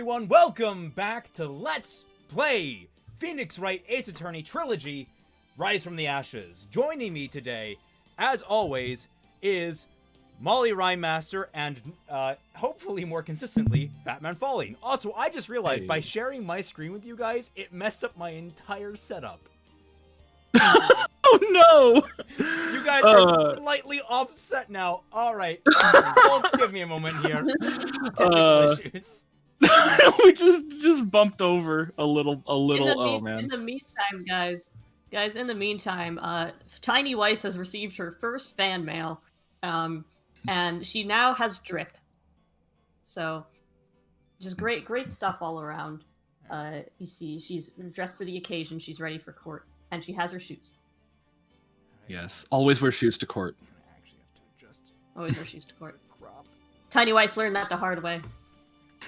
everyone, welcome back to Let's Play Phoenix Wright Ace Attorney Trilogy, Rise from the Ashes. Joining me today, as always, is Mollie Rhinemaster and, hopefully more consistently, FatmanFalling. Also, I just realized by sharing my screen with you guys, it messed up my entire setup. Oh no! You guys are slightly offset now. Alright, folks, give me a moment here. Technical issues. We just bumped over a little. Oh man! In the meantime, guys, in the meantime, Tiny Weiss has received her first fan mail, and she now has drip. So, just great stuff all around. You see, she's dressed for the occasion. She's ready for court, and she has her shoes. Yes, always wear shoes to court. I actually have to adjust. Always wear shoes to court. Crop. Tiny Weiss learned that the hard way.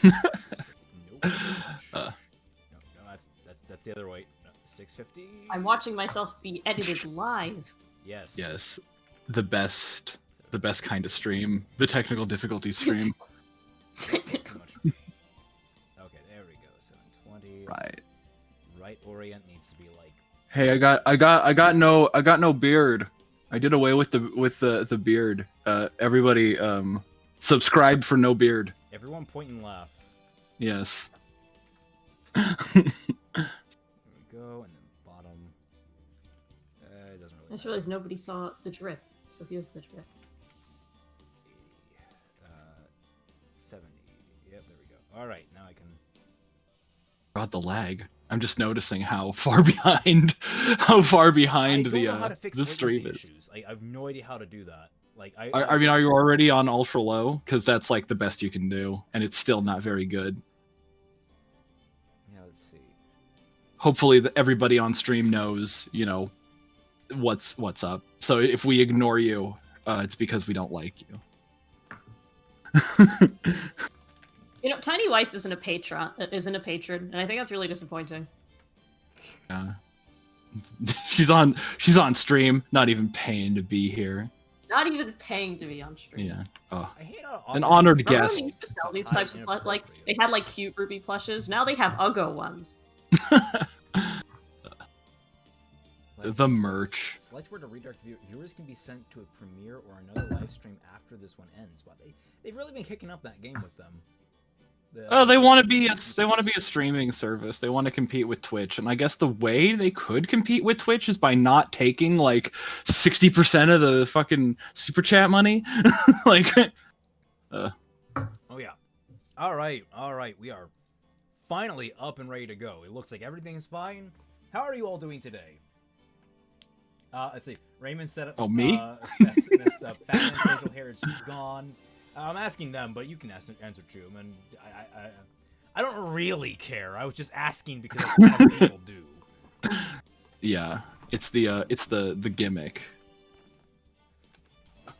Nope. No, that's the other way. No, 650. I'm watching myself be edited live. Yes. Yes, the best kind of stream. The technical difficulty stream. Too much. Okay, there we go. 720. Right orient needs to be like. Hey, I got no beard. I did away with the beard. Everybody, subscribe for no beard. Everyone point and laugh. Yes. There we go, and then bottom. It doesn't really. I just realized nobody saw the drip, so here's the drip. 70. Yep, there we go. All right, now I can. God, the lag. I'm just noticing how far behind the stream is. Issues. I have no idea how to do that. Like I mean, are you already on ultra low? Because that's like the best you can do, and it's still not very good. Yeah, let's see. Hopefully, everybody on stream knows, you know, what's up. So if we ignore you, it's because we don't like you. You know, Tiny Weiss isn't a patron, and I think that's really disappointing. Yeah, she's on stream, not even paying to be here. Not even paying to be on stream. Yeah. Oh, I hate how an honored Remember when guest. they used to sell these types of like they had like cute Ruby plushes. Now they have Uggo ones. The merch. Select where to redirect viewers can be sent to a premiere or another live stream after this one ends. But they've really been kicking up that game with them. Oh, they want to be a streaming service. They want to compete with Twitch, and I guess the way they could compete with Twitch is by not taking like 60% of the fucking super chat money. Like, Oh yeah. All right. We are finally up and ready to go. It looks like everything's fine. How are you all doing today? Let's see. Raymond said. Oh, me? Fatman facial hair is gone. I'm asking them, but you can answer too. And I don't really care. I was just asking because that's what people do. Yeah, it's the gimmick.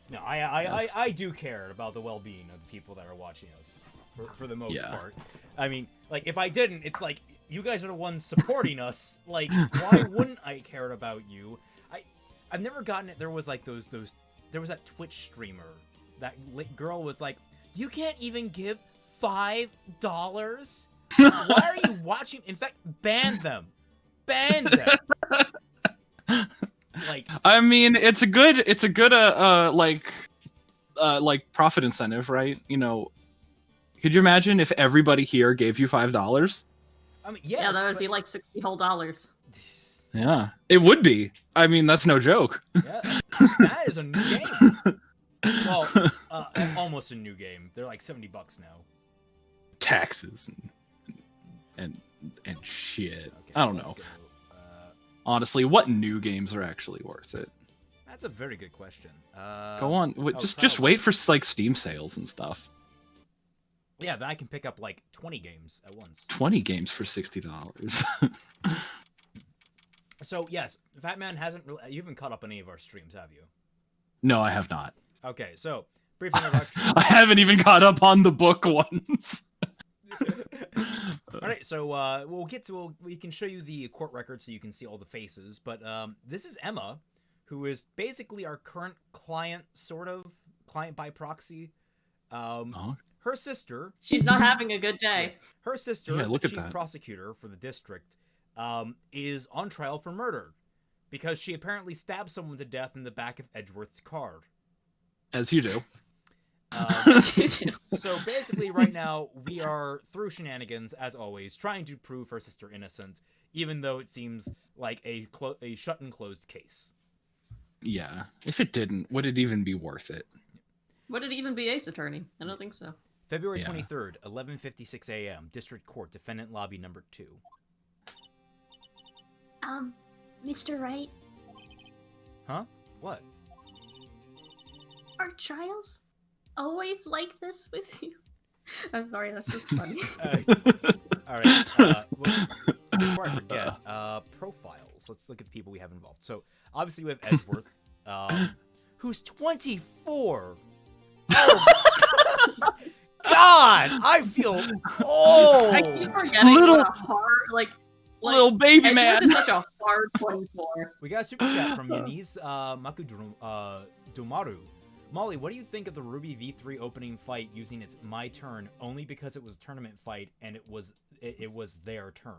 No, I do care about the well-being of the people that are watching us for the most part. I mean, like if I didn't, it's like you guys are the ones supporting us. Like, why wouldn't I care about you? I've never gotten it. There was like there was that Twitch streamer. That girl was like, you can't even give $5? Why are you watching? In fact, ban them. Like, I mean, it's a good like profit incentive, right? You know, could you imagine if everybody here gave you $5? I mean, yes, yeah, that would be like $60 whole. Yeah, it would be. I mean, that's no joke. Yeah, that is a new game. Well, almost a new game. They're like $70 now. Taxes and shit. Okay, I don't know. Honestly, what new games are actually worth it? That's a very good question. Go on. Just wait for like Steam sales and stuff. Yeah, then I can pick up like 20 games at once. 20 games for $60. So yes, Fatman hasn't really. You haven't caught up any of our streams, have you? No, I have not. Okay, so brief introduction. I haven't even caught up on the book ones. All right, so we can show you the court record so you can see all the faces. But this is Emma, who is basically our current client, sort of client by proxy. Her sister. She's not having a good day. Yeah, her sister, Yeah, look the at chief that. prosecutor for the district, is on trial for murder because she apparently stabbed someone to death in the back of Edgeworth's car. As you do. So basically, right now, we are, through shenanigans, as always, trying to prove her sister innocent, even though it seems like a shut and closed case. Yeah. If it didn't, would it even be worth it? Would it even be Ace Attorney? I don't think so. February 23rd, 11:56 a.m., District Court, Defendant Lobby Number 2. Mr. Wright? Huh? What? Are trials Always like this with you? I'm sorry, that's just funny. All right. Well, before I forget, profiles. Let's look at the people we have involved. So, obviously, we have Edgeworth, who's 24. Oh, God, I feel old. I keep forgetting what a hard, little baby Edgeworth man. is such a hard 24. We got a super chat from Yanis Makudumaru. Molly, what do you think of the Ruby V3 opening fight using its My Turn only because it was a tournament fight and it was their turn?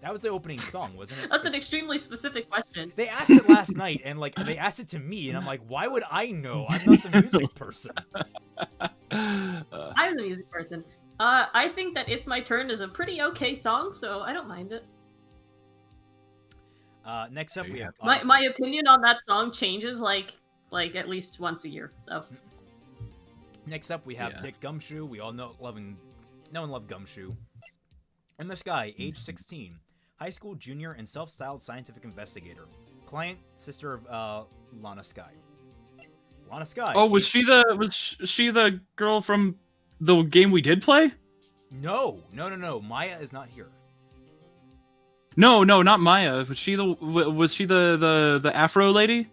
That was the opening song, wasn't it? That's an extremely specific question. They asked it last night, and they asked it to me, and I'm like, why would I know? I'm not the music person. I'm the music person. I think that It's My Turn is a pretty okay song, so I don't mind it. Next up, we have My opinion on that song changes like at least once a year. So next up we have Dick Gumshoe. We all know know and love Gumshoe. And this guy, age 16, high school junior and self-styled scientific investigator. Client, sister of Lana Sky. Lana Sky. Oh, was she the girl from the game we did play? No. Maya is not here. No, not Maya. Was she the Afro lady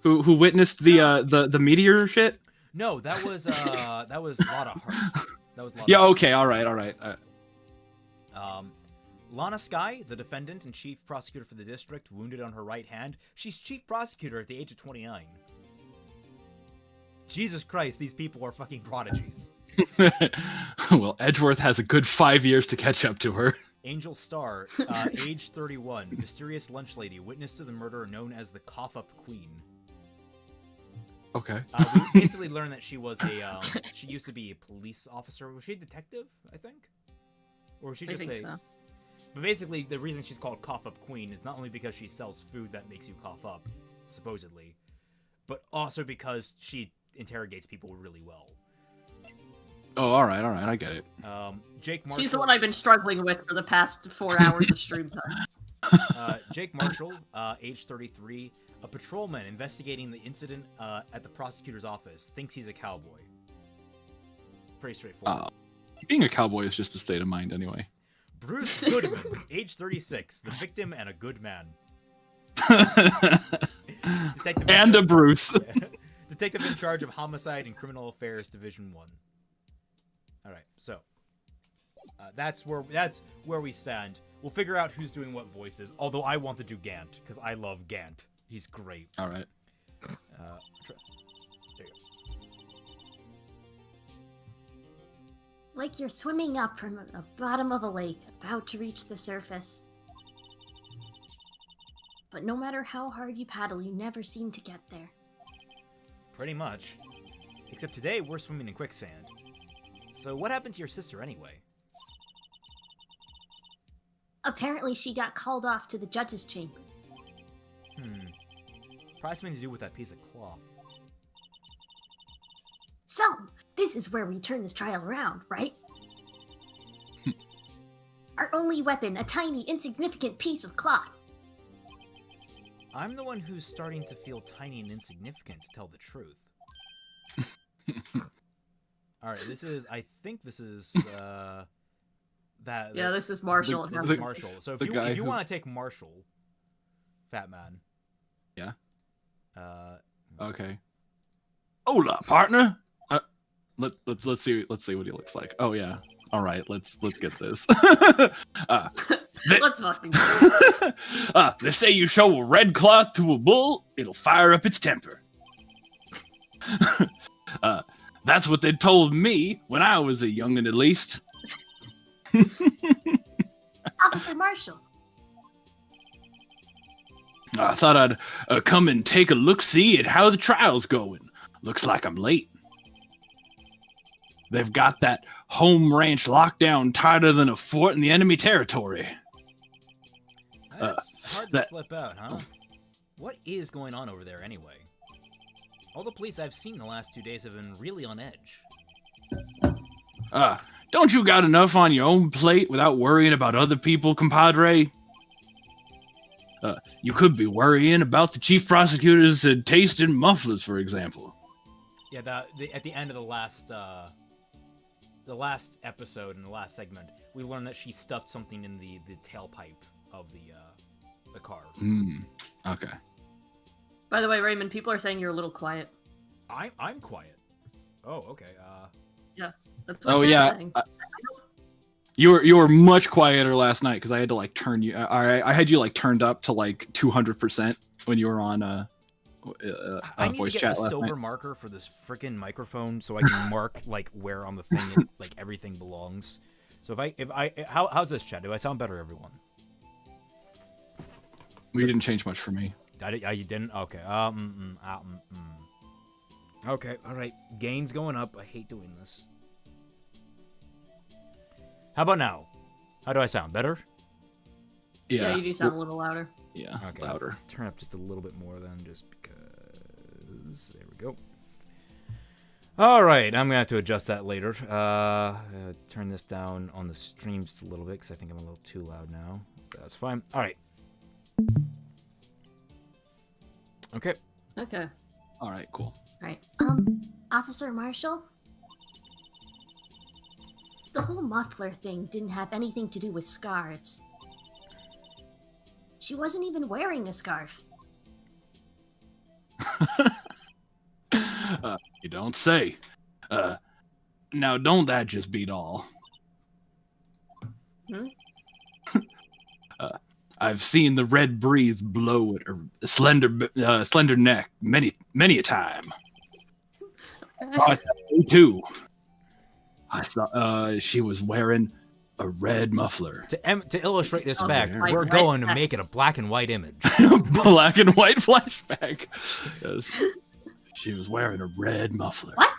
who witnessed the meteor shit? No, that was Lotta Hart. That was Lotta. Yeah. Okay. All right. Lana Sky, the defendant and chief prosecutor for the district, wounded on her right hand. She's chief prosecutor at the age of 29. Jesus Christ, these people are fucking prodigies. Well, Edgeworth has a good 5 years to catch up to her. Angel Star, age 31, mysterious lunch lady, witness to the murder known as the Cough-Up Queen. Okay. We basically learned that she was she used to be a police officer. Was she a detective, I think? Or was she just I think so. But basically, the reason she's called Cough-Up Queen is not only because she sells food that makes you cough up, supposedly, but also because she interrogates people really well. Oh, all right, I get it. Jake Marshall. She's the one I've been struggling with for the past 4 hours of stream time. Jake Marshall, age 33, a patrolman investigating the incident at the prosecutor's office, thinks he's a cowboy. Pretty straightforward. Being a cowboy is just a state of mind, anyway. Bruce Goodman, age 36, the victim and a good man. And a Bruce. Detective in charge of Homicide and Criminal Affairs Division 1. All right, so that's where we stand. We'll figure out who's doing what voices. Although I want to do Gant because I love Gant. He's great. All right. There you go. Like you're swimming up from the bottom of a lake, about to reach the surface. But no matter how hard you paddle, you never seem to get there. Pretty much. Except today we're swimming in quicksand. So what happened to your sister anyway? Apparently she got called off to the judge's chamber. Probably something to do with that piece of cloth. So, this is where we turn this trial around, right? Our only weapon, a tiny, insignificant piece of cloth. I'm the one who's starting to feel tiny and insignificant, to tell the truth. Alright, I think this is, Yeah, this is Marshall. This is Marshall. So if you want to take Marshall, Fatman. Yeah. Okay. Hola, partner. Let's see what he looks like. Oh yeah. All right. Let's get this. Let's fucking go. They say you show a red cloth to a bull, it'll fire up its temper. That's what they told me when I was a youngin', at least. Officer Marshall. I thought I'd come and take a look-see at how the trial's going. Looks like I'm late. They've got that home ranch locked down tighter than a fort in the enemy territory. That's hard to slip out, huh? What is going on over there anyway? All the police I've seen the last 2 days have been really on edge. Don't you got enough on your own plate without worrying about other people, compadre? You could be worrying about the chief prosecutor's taste in mufflers, for example. Yeah, at the end of the last episode, in the last segment, we learned that she stuffed something in the tailpipe of the car. Okay. By the way, Raymond, people are saying you're a little quiet. I'm quiet. Oh, okay. Yeah, that's what they're saying. You were much quieter last night because I had to like turn you. I had you like turned up to like 200% when you were on I need voice to chat get the last silver night. marker for this freaking microphone so I can mark like where on the thing like everything belongs. So how's this, chat? Do I sound better, everyone? We didn't change much for me. You didn't? Okay. Okay. All right. Gain's going up. I hate doing this. How about now? How do I sound? Better? Yeah, you do sound a little louder. Yeah, okay. louder. Turn up just a little bit more then, just because. There we go. All right, I'm gonna have to adjust that later. Turn this down on the stream just a little bit because I think I'm a little too loud now. That's fine. All right. Okay. Okay. All right, cool. Right. Officer Marshall? The whole muffler thing didn't have anything to do with scarves. She wasn't even wearing a scarf. You don't say. Now don't that just beat all? I've seen the red breeze blow at her slender neck many a time. Me too. I saw she was wearing a red muffler. To illustrate this fact, there. we're going to make it a black and white image. Black and white flashback. Yes. She was wearing a red muffler. What?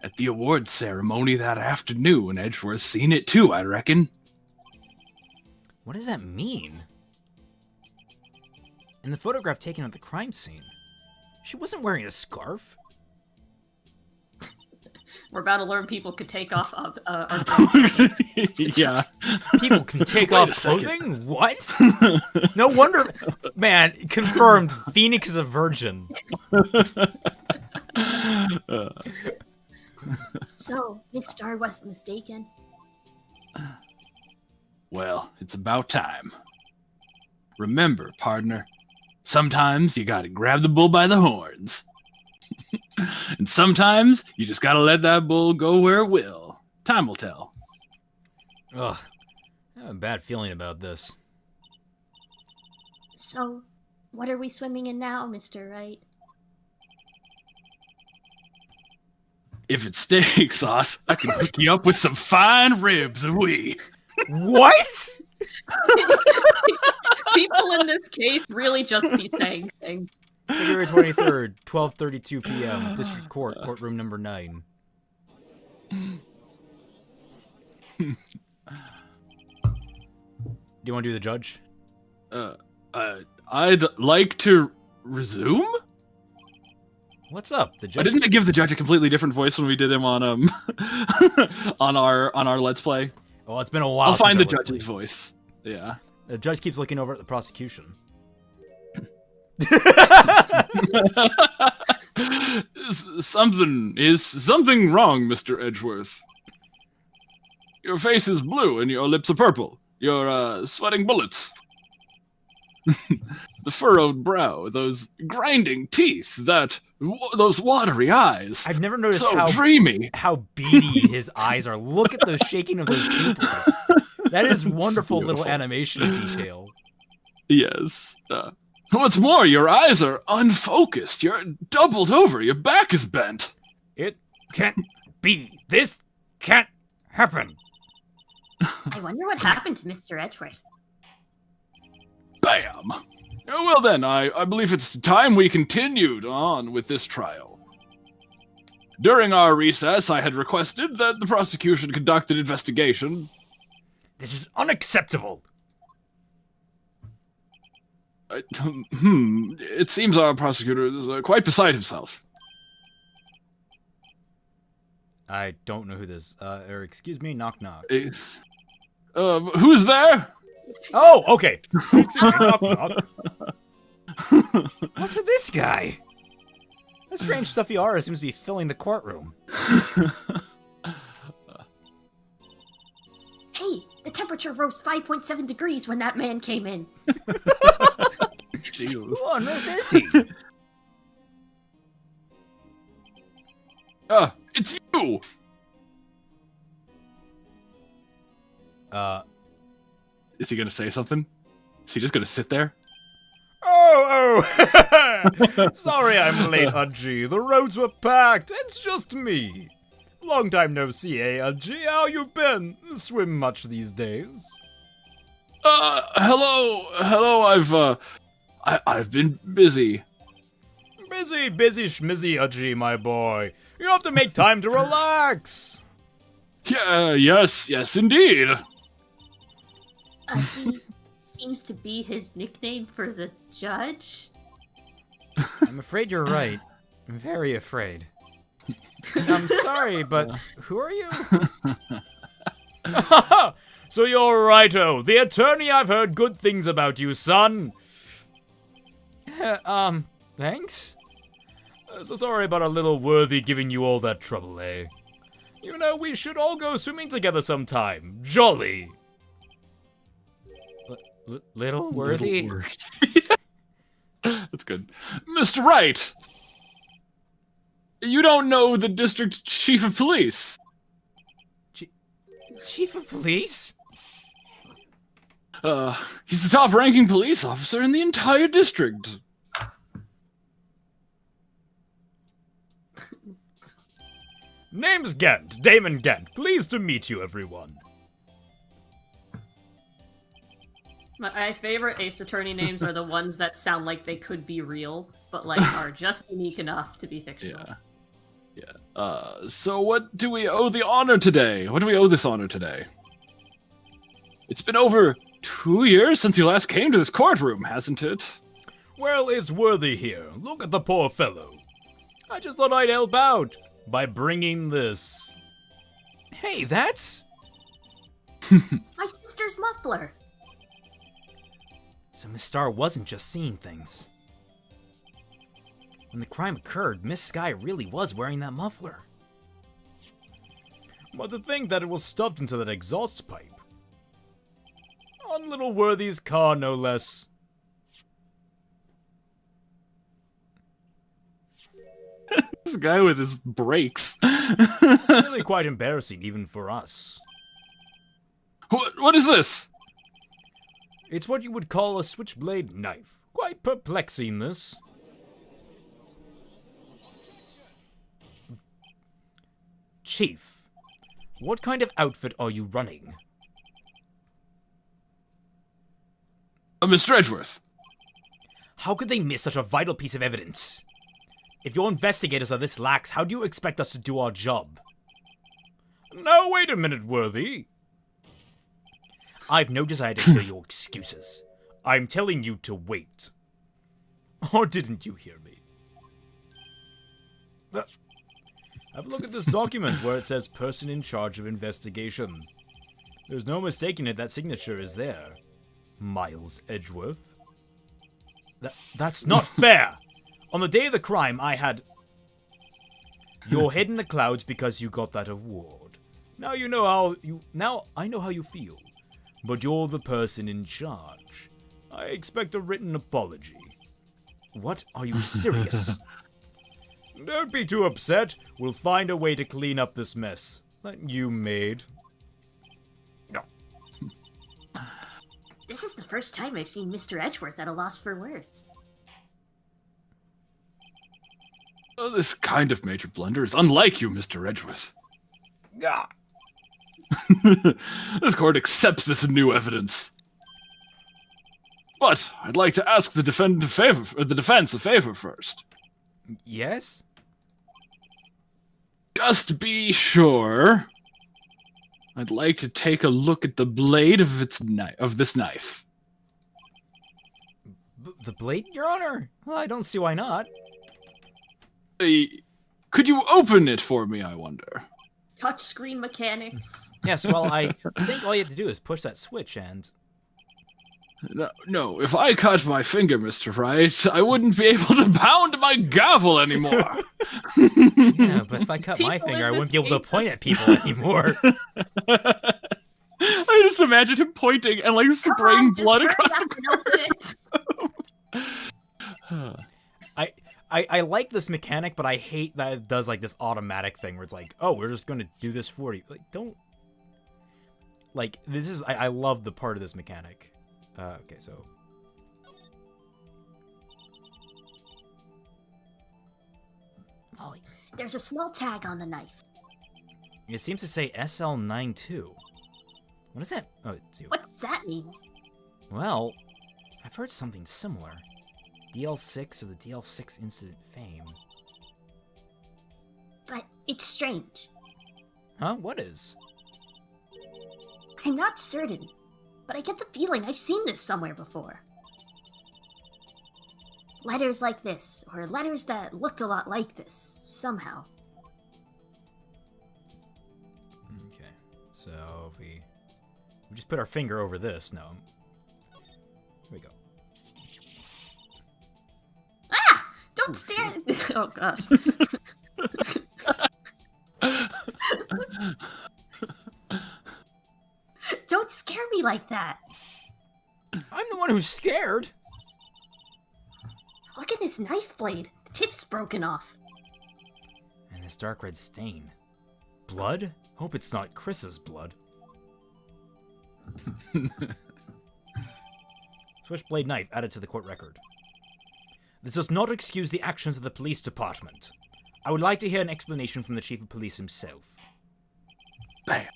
At the awards ceremony that afternoon, Edgeworth seen it too, I reckon. What does that mean? In the photograph taken at the crime scene, she wasn't wearing a scarf. We're about to learn people could take off Yeah. People can take off clothing? What? No wonder. Man, confirmed. Phoenix is a virgin. So, Miss Star wasn't mistaken. Well, it's about time. Remember, partner, sometimes you gotta grab the bull by the horns. And sometimes you just gotta let that bull go where it will. Time will tell. Ugh. I have a bad feeling about this. So, what are we swimming in now, Mr. Wright? If it's steak sauce, I can hook you up with some fine ribs, we. What? People in this case really just be saying things. February 23rd, 12:32 p.m. District Court, courtroom number 9. Do you want to do the judge? I'd like to resume? What's up? The judge. Didn't I give the judge a completely different voice when we did him on on our Let's Play? Well, it's been a while. I'll find the since I judge's voice. Yeah. The judge keeps looking over at the prosecution. Something wrong, Mr. Edgeworth? Your face is blue and your lips are purple. You're sweating bullets. The furrowed brow, those grinding teeth, those watery eyes. I've never noticed so dreamy. How beady his eyes are. Look at the shaking of those pupils. That is wonderful little animation detail. Yes. What's more, your eyes are unfocused. You're doubled over. Your back is bent. It can't be. This can't happen. I wonder what happened to Mr. Edgeworth. Bam! Well then, I believe it's time we continued on with this trial. During our recess, I had requested that the prosecution conduct an investigation. This is unacceptable. It seems our prosecutor is quite beside himself. I don't know who this, or excuse me, knock knock. Who's there? Oh, okay. Excuse me, knock knock. What's with this guy? The strange stuffy aura seems to be filling the courtroom. Hey, the temperature rose 5.7 degrees when that man came in. Jesus. Who on earth is he? It's you! Is he gonna say something? Is he just gonna sit there? Oh! Sorry I'm late, Udgy. The roads were packed. It's just me. Long time no see, eh, Udgy? How you been? Swim much these days? Hello, I've been busy. Busy schmizzy, Udgy, my boy. You have to make time to relax. Yeah, yes, indeed. Seems to be his nickname for the judge. I'm afraid you're right. I'm very afraid. I'm sorry, but who are you? So you're righto, the attorney. I've heard good things about you, son. Thanks? So sorry about our little Worthy giving you all that trouble, eh? You know, we should all go swimming together sometime. Jolly. Little Worthy? Little Worthy. That's good. Mr. Wright! You don't know the district chief of police. Chief of police? He's the top-ranking police officer in the entire district. Name's Gant, Damon Gant. Pleased to meet you, everyone. My favorite Ace Attorney names are the ones that sound like they could be real, but like are just unique enough to be fictional. Yeah. So what do we owe the honor today? What do we owe this honor today? It's been over 2 years since you last came to this courtroom, hasn't it? Well, it's Worthy here. Look at the poor fellow. I just thought I'd help out by bringing this. Hey, that's... My sister's muffler. So Miss Star wasn't just seeing things. When the crime occurred, Miss Sky really was wearing that muffler. But to think that it was stuffed into that exhaust pipe. On little Worthy's car, no less. This guy with his brakes. Really quite embarrassing, even for us. What is this? It's what you would call a switchblade knife. Quite perplexing, this. Chief, what kind of outfit are you running? Mr. Edgeworth. How could they miss such a vital piece of evidence? If your investigators are this lax, how do you expect us to do our job? Now, wait a minute, Worthy. I've no desire to hear your excuses. I'm telling you to wait. Or didn't you hear me? Have a look at this document where it says person in charge of investigation. There's no mistaking it, that signature is there. Miles Edgeworth. That's not fair! On the day of the crime, I had your head in the clouds because you got that award. Now you know how you... Now I know how you feel. But you're the person in charge. I expect a written apology. What? Are you serious? Don't be too upset. We'll find a way to clean up this mess that you made. No. This is the first time I've seen Mr. Edgeworth at a loss for words. This kind of major blunder is unlike you, Mr. Edgeworth. Gah! This court accepts this new evidence. But I'd like to ask the defense a favor first. Yes? Just to be sure, I'd like to take a look at the blade of this knife. The blade, Your Honor? Well, I don't see why not. Could you open it for me, I wonder? Touchscreen mechanics. Yes, well, I think all you have to do is push that switch and... No, if I cut my finger, Mr. Wright, I wouldn't be able to pound my gavel anymore. Yeah, but if I cut my People finger, I in wouldn't this be able to game point at people anymore. I just imagine him pointing and like spraying blood across the I like this mechanic, but I hate that it does like this automatic thing where it's like, oh, we're just gonna do this for you. Like, don't... Like, this is... I love the part of this mechanic. Okay, so... Molly, there's a small tag on the knife. It seems to say SL92. What is that? Oh, let's see. What does that mean? Well, I've heard something similar. DL6 of the DL6 incident fame. But it's strange. Huh? What is? I'm not certain, but I get the feeling I've seen this somewhere before. Letters like this, or letters that looked a lot like this, somehow. Okay, so if we just put our finger over this, no. Here we go. Ah! Don't stare! Oh gosh. Don't scare me like that. I'm the one who's scared. Look at this knife blade. The tip's broken off. And this dark red stain. Blood? Hope it's not Chris's blood. Switchblade knife added to the court record. This does not excuse the actions of the police department. I would like to hear an explanation from the chief of police himself. Bam.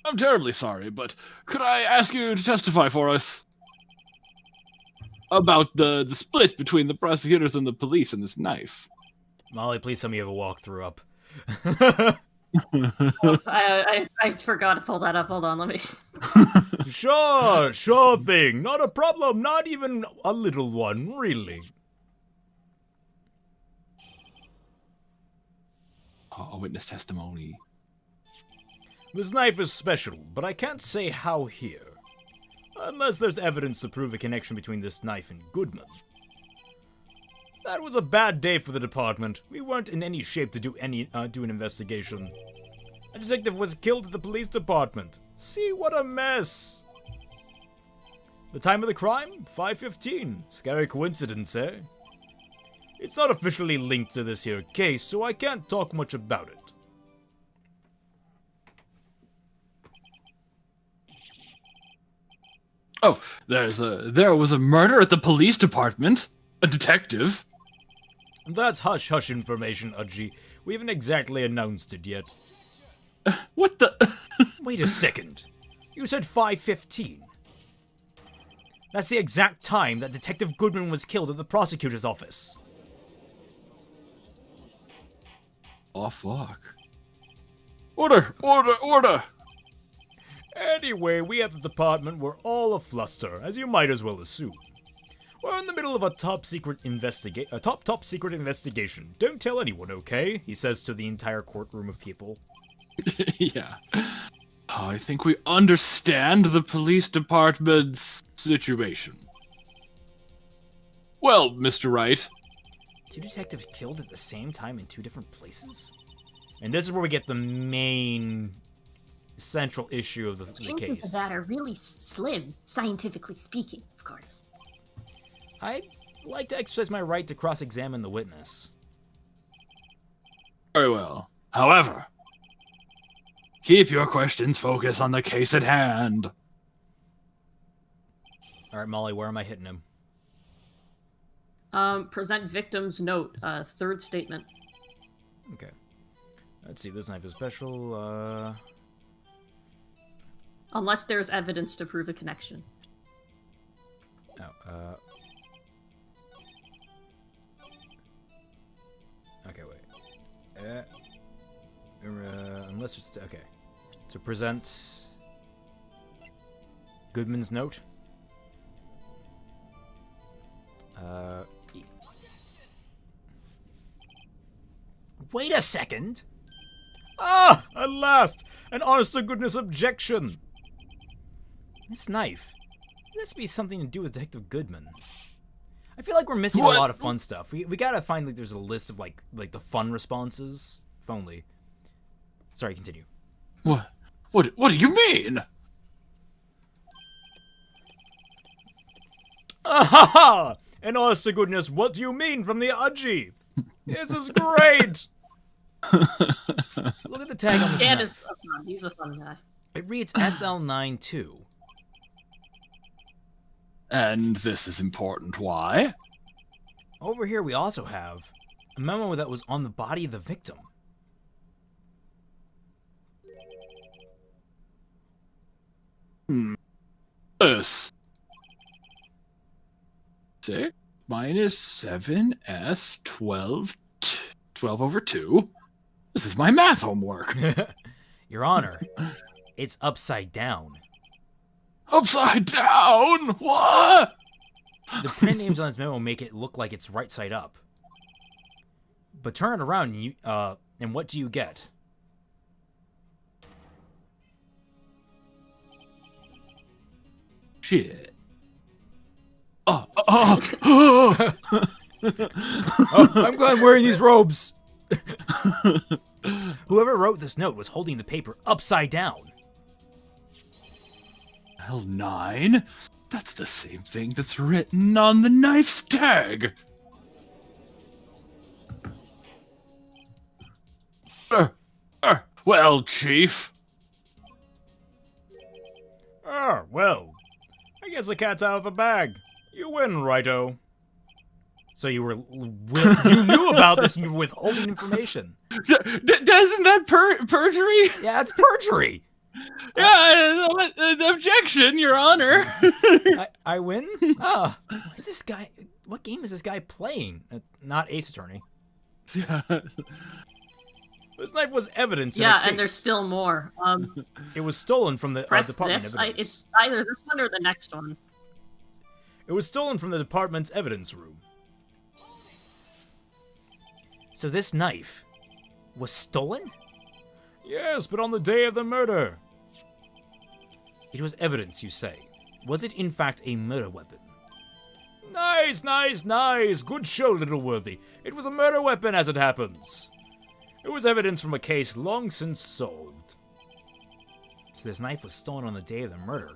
I'm terribly sorry, but could I ask you to testify for us about the split between the prosecutors and the police in this knife? Molly, please tell me you have a walkthrough up. I forgot to pull that up. Hold on, let me... Sure thing. Not a problem. Not even a little one, really. Oh, witness testimony. This knife is special, but I can't say how here. Unless there's evidence to prove a connection between this knife and Goodman. That was a bad day for the department. We weren't in any shape to do an investigation. A detective was killed at the police department. See what a mess. The time of the crime? 5:15. Scary coincidence, eh? It's not officially linked to this here case, so I can't talk much about it. Oh, there was a murder at the police department. A detective. That's hush-hush information, Udgy. We haven't exactly announced it yet. What the? Wait a second. You said 5:15. That's the exact time that Detective Goodman was killed at the prosecutor's office. Oh, fuck. Order! Order! Order! Anyway, we at the department were all afluster, as you might as well assume. We're in the middle of a top secret investigation. Don't tell anyone, okay? He says to the entire courtroom of people. Yeah. Oh, I think we understand the police department's situation. Well, Mr. Wright. 2 detectives killed at the same time in 2 different places? And this is where we get the main central issue of the Chances case. of that are really slim, scientifically speaking, of course. I'd like to exercise my right to cross-examine the witness. Very well. However, keep your questions focused on the case at hand. Alright, Molly, where am I hitting him? Present victim's note, third statement. Okay. Let's see, this knife is special, Unless there's evidence to prove a connection. Oh, okay, wait. Unless it's... Okay. So present... Goodman's note. Wait a second! Ah! At last! An honest-to-goodness objection! This knife. This be something to do with Detective Goodman. I feel like we're missing a lot of fun stuff. We gotta find, like, there's a list of, like the fun responses. If only. Sorry, continue. What do you mean? Ahaha! And honest to goodness, what do you mean from the Udgy? This is great! Look at the tag on this Gant knife. is fun. He's a fun guy. It reads SL92. And this is important. Why? Over here we also have a memo that was on the body of the victim. This. 6 minus 7s 12 over 2. This is my math homework. Your Honor, it's upside down. Upside down? What? The print names on his memo make it look like it's right side up. But turn it around and and what do you get? Shit. Oh, I'm glad I'm wearing these robes. Whoever wrote this note was holding the paper upside down. L9? That's the same thing that's written on the knife's tag. Well, Chief. Well, I guess the cat's out of the bag. You win, Righto. So you you knew about this and you were withholding information. Doesn't that perjury? Yeah, it's perjury. Yeah, objection, Your Honor. I win? Ah, what's this guy? What game is this guy playing? Not Ace Attorney. Yeah. This knife was evidence. In a case. And there's still more. It was stolen from the Press Department this. of Evidence. It's either this one or the next one. It was stolen from the department's evidence room. So this knife was stolen? Yes, but on the day of the murder. It was evidence, you say. Was it in fact a murder weapon? Nice, nice, nice. Good show, Little Worthy. It was a murder weapon as it happens. It was evidence from a case long since solved. So this knife was stolen on the day of the murder.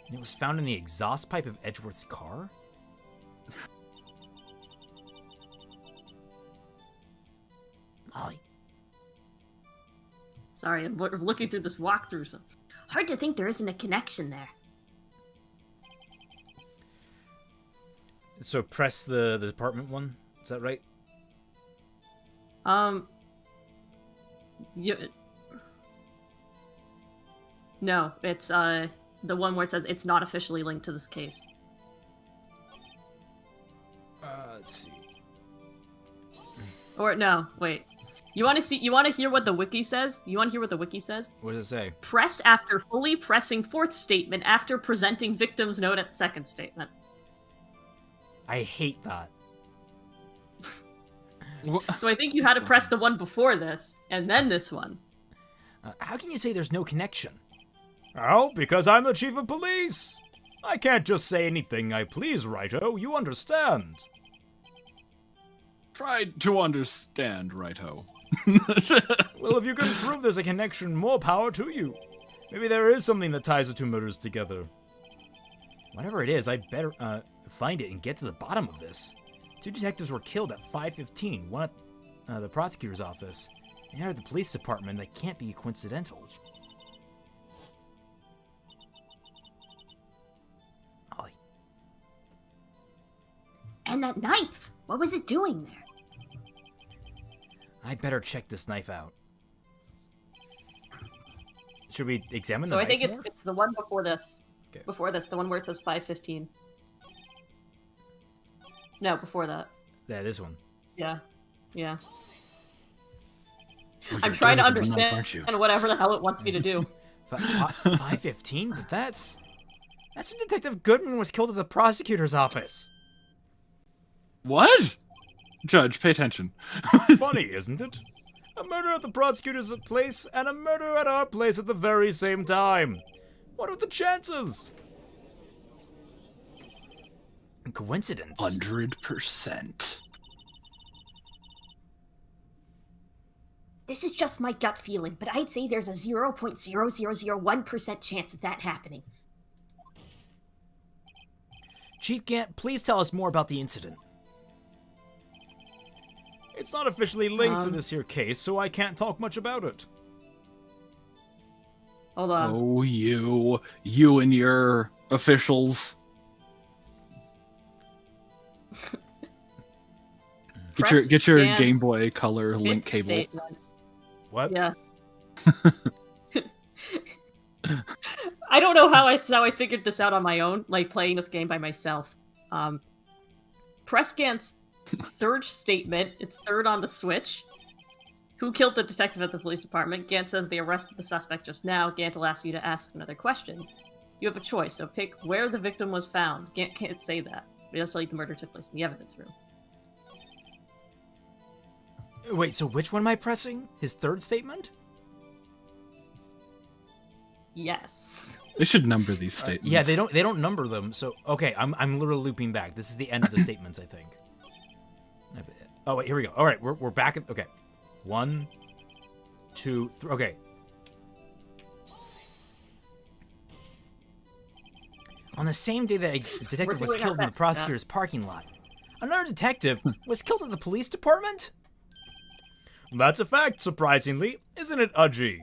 And it was found in the exhaust pipe of Edgeworth's car? Molly. Sorry, I'm looking through this walkthrough. So Hard to think there isn't a connection there. So press the department one? Is that right? No, it's the one where it says it's not officially linked to this case. Let's see. Or no, wait. You want to hear what the wiki says? You want to hear what the wiki says? What does it say? Press after fully pressing fourth statement after presenting victim's note at second statement. I hate that. So I think you had to press the one before this, and then this one. How can you say there's no connection? Oh, because I'm the chief of police. I can't just say anything I please, Righto. You understand. Try to understand, Righto. Well, if you can prove there's a connection, more power to you. Maybe there is something that ties the two murders together. Whatever it is, I'd better find it and get to the bottom of this. 2 detectives were killed at 5:15, one at the prosecutor's office, and the other at the police department. That can't be coincidental. Molly. And that knife, what was it doing there? I better check this knife out. Should we examine the So knife I think more? it's the one before this. Okay. Before this, the one where it says 515. No, before that. Yeah, this one. Yeah. Yeah. Oh, I'm you're trying to dirty for the knife, understand aren't you? whatever the hell it wants me to do. 515? But that's when Detective Goodman was killed at the prosecutor's office. What? Judge, pay attention. Funny, isn't it? A murder at the prosecutor's place and a murder at our place at the very same time. What are the chances? Coincidence. 100%. This is just my gut feeling, but I'd say there's a 0.0001% chance of that happening. Chief Gant, please tell us more about the incident. It's not officially linked to this here case, so I can't talk much about it. Hold on. Oh, you and your officials. Get your Gant's Game Boy Color link fifth cable. statement. What? Yeah. I don't know how I figured this out on my own, like playing this game by myself. Press Gant's third statement. It's third on the switch. Who killed the detective at the police department? Gant says they arrested the suspect just now. Gant will ask you to ask another question. You have a choice, so pick where the victim was found. Gant can't say that. But he does tell you the murder took place in the evidence room. Wait, so which one am I pressing? His third statement? Yes. They should number these statements. Yeah, they don't number them. So okay, I'm literally looping back. This is the end of the statements, I think. Oh wait, here we go. All right, we're back at okay. 1, 2, 3. Okay. On the same day that a detective was killed in the prosecutor's parking lot, another detective was killed at the police department? That's a fact, surprisingly. Isn't it, Udgy?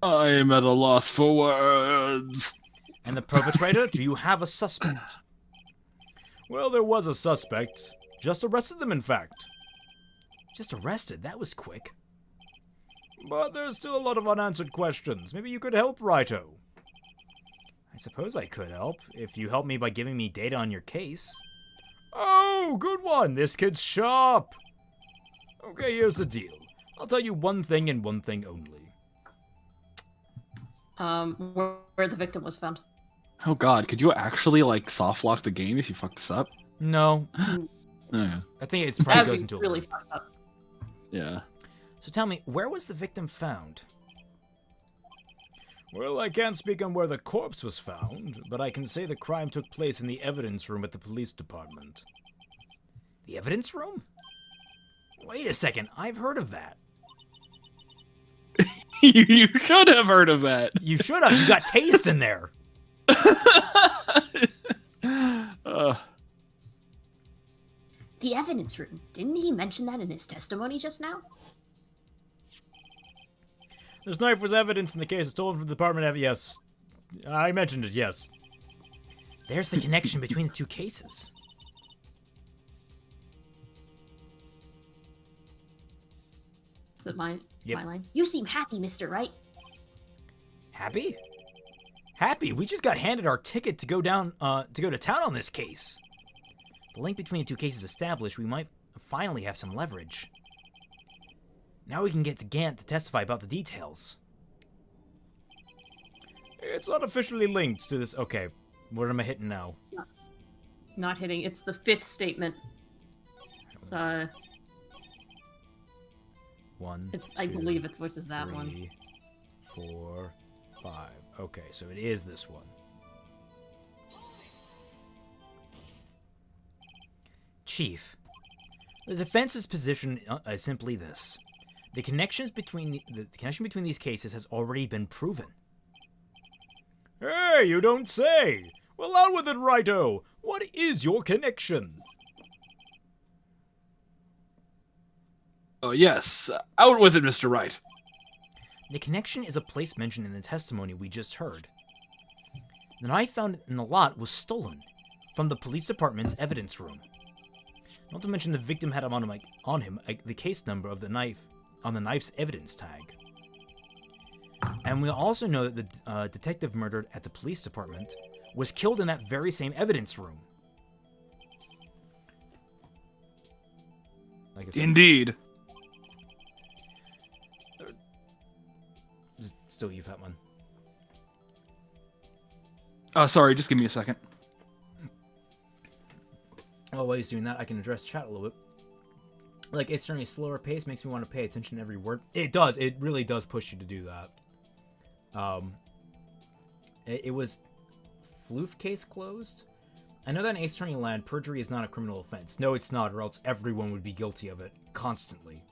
I am at a loss for words. And the perpetrator? Do you have a suspect? Well, there was a suspect. Just arrested them, in fact. Just arrested? That was quick. But there's still a lot of unanswered questions. Maybe you could help, Righto. I suppose I could help, if you help me by giving me data on your case. Oh, good one. This kid's sharp. Okay, here's the deal. I'll tell you one thing and one thing only. Where the victim was found. Oh god, could you actually, like, soft lock the game if you fuck this up? No. Yeah. I think it's probably goes into really a fucked up. Yeah. So tell me, where was the victim found? Well, I can't speak on where the corpse was found, but I can say the crime took place in the evidence room at the police department. The evidence room? Wait a second, I've heard of that. You should have heard of that. You should have. You got taste in there. The evidence room. Didn't he mention that in his testimony just now? This knife was evidence in the case stolen from the department. Yes. I mentioned it, yes. There's the connection between the two cases. Is it my line? You seem happy, Mr. Wright. Happy? Happy? We just got handed our ticket to go down, to go to town on this case. The link between the two cases established, we might finally have some leverage. Now we can get to Gant to testify about the details. It's not officially linked to this. Okay, what am I hitting now? Not hitting. It's the fifth statement. 1, I 2, believe it's which is that 3, one. 4, 5. Okay, so it is this one. Chief, the defense's position is simply this: the connection between these cases has already been proven. Hey, you don't say! Well, out with it, Righto! What is your connection? Oh, yes. Out with it, Mr. Wright. The connection is a place mentioned in the testimony we just heard. The knife found in the lot was stolen from the police department's evidence room. Not to mention the victim had on him the case number of the knife on the knife's evidence tag. And we also know that the detective murdered at the police department was killed in that very same evidence room. Indeed. Still you, Fatman. Sorry, just give me a second. Oh, while he's doing that, I can address chat a little bit. Like, it's turning a slower pace, makes me want to pay attention to every word. It does. It really does push you to do that. It was floof case closed. I know that in Ace Attorney Land, perjury is not a criminal offense. No, it's not, or else everyone would be guilty of it constantly.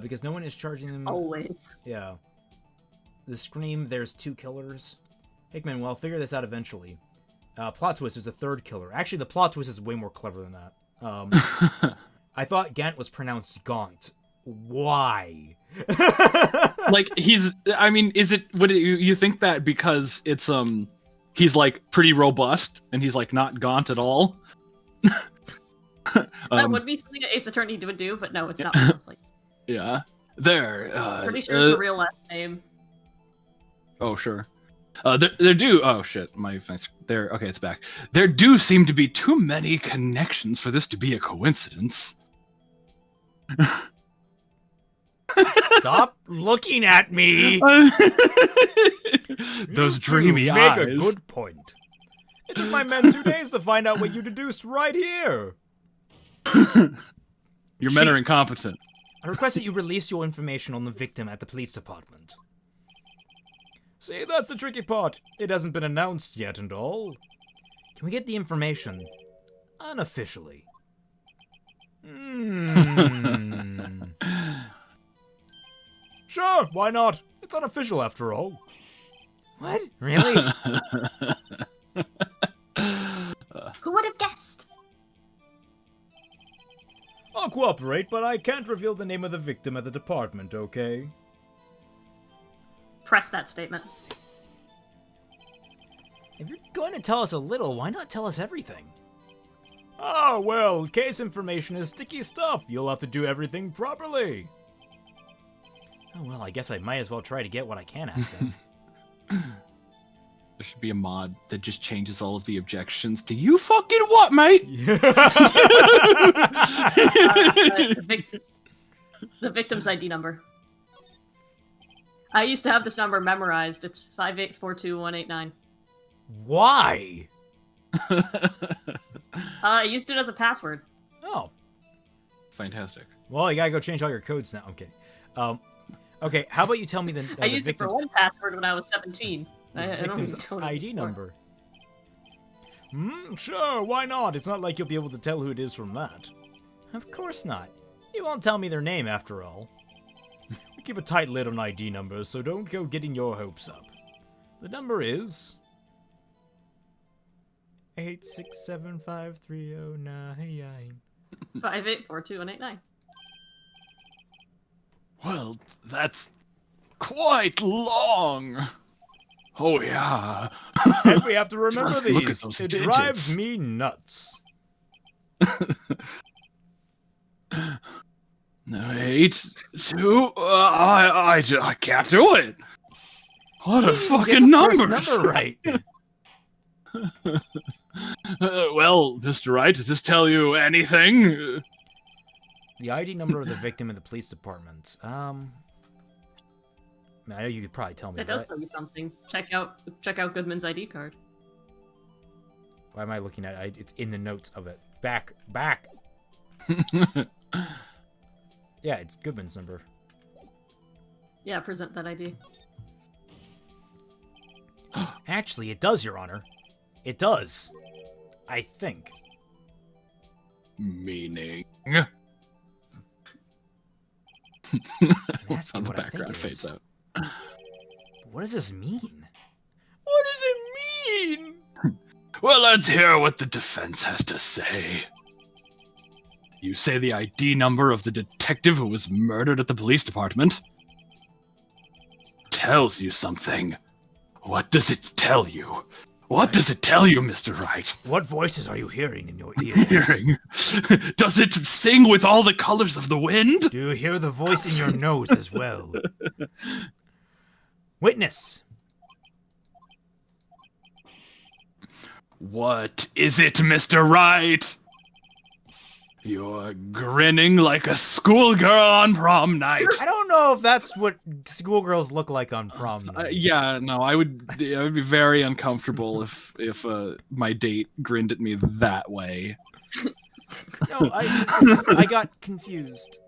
Because no one is charging them. Always. Yeah. The Scream, there's 2 killers. Hickman, well, I'll figure this out eventually. Plot twist, there's a 3rd killer. Actually, the plot twist is way more clever than that. I thought Gant was pronounced Gaunt. Why? Like, would you think that because it's, he's, like, pretty robust, and he's, like, not gaunt at all? That would be something an Ace Attorney would do, but no, it's not. It's like, yeah. pretty sure it's the real last name. Oh, sure. There do... Oh, shit. Okay, it's back. There do seem to be too many connections for this to be a coincidence. Stop looking at me! Those dreamy make eyes. A good point. It took my men 2 days to find out what you deduced right here. Your men are incompetent. I request that you release your information on the victim at the police department. See, that's the tricky part. It hasn't been announced yet and all. Can we get the information unofficially? Sure, why not? It's unofficial after all. What? Really? Who would have guessed? I'll cooperate, but I can't reveal the name of the victim at the department, okay? Press that statement. If you're going to tell us a little, why not tell us everything? Oh, well, case information is sticky stuff. You'll have to do everything properly. Oh, well, I guess I might as well try to get what I can out of them. There should be a mod that just changes all of the objections to you fucking what, mate? The victim's ID number. I used to have this number memorized. It's 5842189. Why? I used it as a password. Oh. Fantastic. Well, you gotta go change all your codes now. I'm kidding. Okay, how about you tell me I used it for one password when I was 17. The I don't victim's even know what ID it's number. Sure, why not? It's not like you'll be able to tell who it is from that. Of course not. You won't tell me their name after all. We keep a tight lid on ID numbers, so don't go getting your hopes up. The number is 8675309. 5842189. Well, that's quite long. Oh, yeah. And we have to remember Just look at these. those It digits. drives me nuts. No, 8, 2, I can't do it. What a fucking number! Number right. Well, Mr. Wright, does this tell you anything? The ID number of the victim in the police department. I know you could probably tell me. It does tell you something. Check out Goodman's ID card. Why am I looking at it? It's in the notes of it. Back. Yeah, it's Goodman's number. Yeah, present that ID. Actually, it does, Your Honor. It does. I think. Meaning? Ask On me the what I background think it fades is. out. What does this mean? What does it mean? Well, let's hear what the defense has to say. You say the ID number of the detective who was murdered at the police department tells you something. What does it tell you? What does it tell you, Mr. Wright? What voices are you hearing in your ears? Does it sing with all the colors of the wind? Do you hear the voice in your nose as well? Witness! What is it, Mr. Wright? You're grinning like a schoolgirl on prom night. I don't know if that's what schoolgirls look like on prom night. Yeah, no, I would be very uncomfortable if my date grinned at me that way. No, I got confused.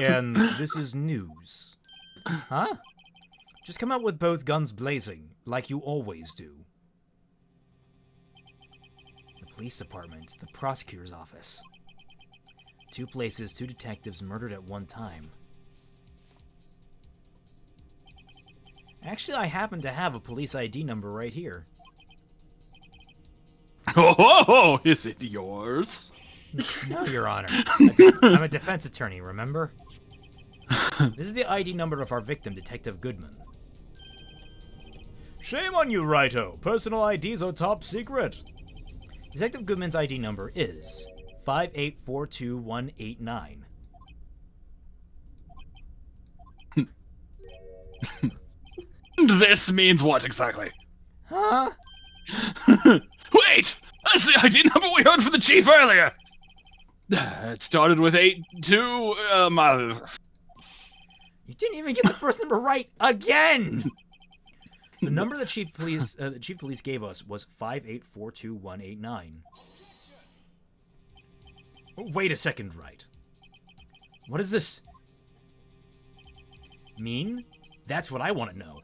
And this is news. Huh? Just come out with both guns blazing, like you always do. The police department, the prosecutor's office. 2 places, 2 detectives murdered at one time. Actually, I happen to have a police ID number right here. Oh, is it yours? No, Your Honor. I'm a defense attorney, remember? This is the ID number of our victim, Detective Goodman. Shame on you, Righto. Personal IDs are top secret. Detective Goodman's ID number is 5842189. This means what exactly? Huh? Wait! That's the ID number we heard from the chief earlier! It started with 82, You didn't even get the first number right again! The number the chief police gave us was 5842189. Wait a second, Wright. What does this mean? That's what I want to know.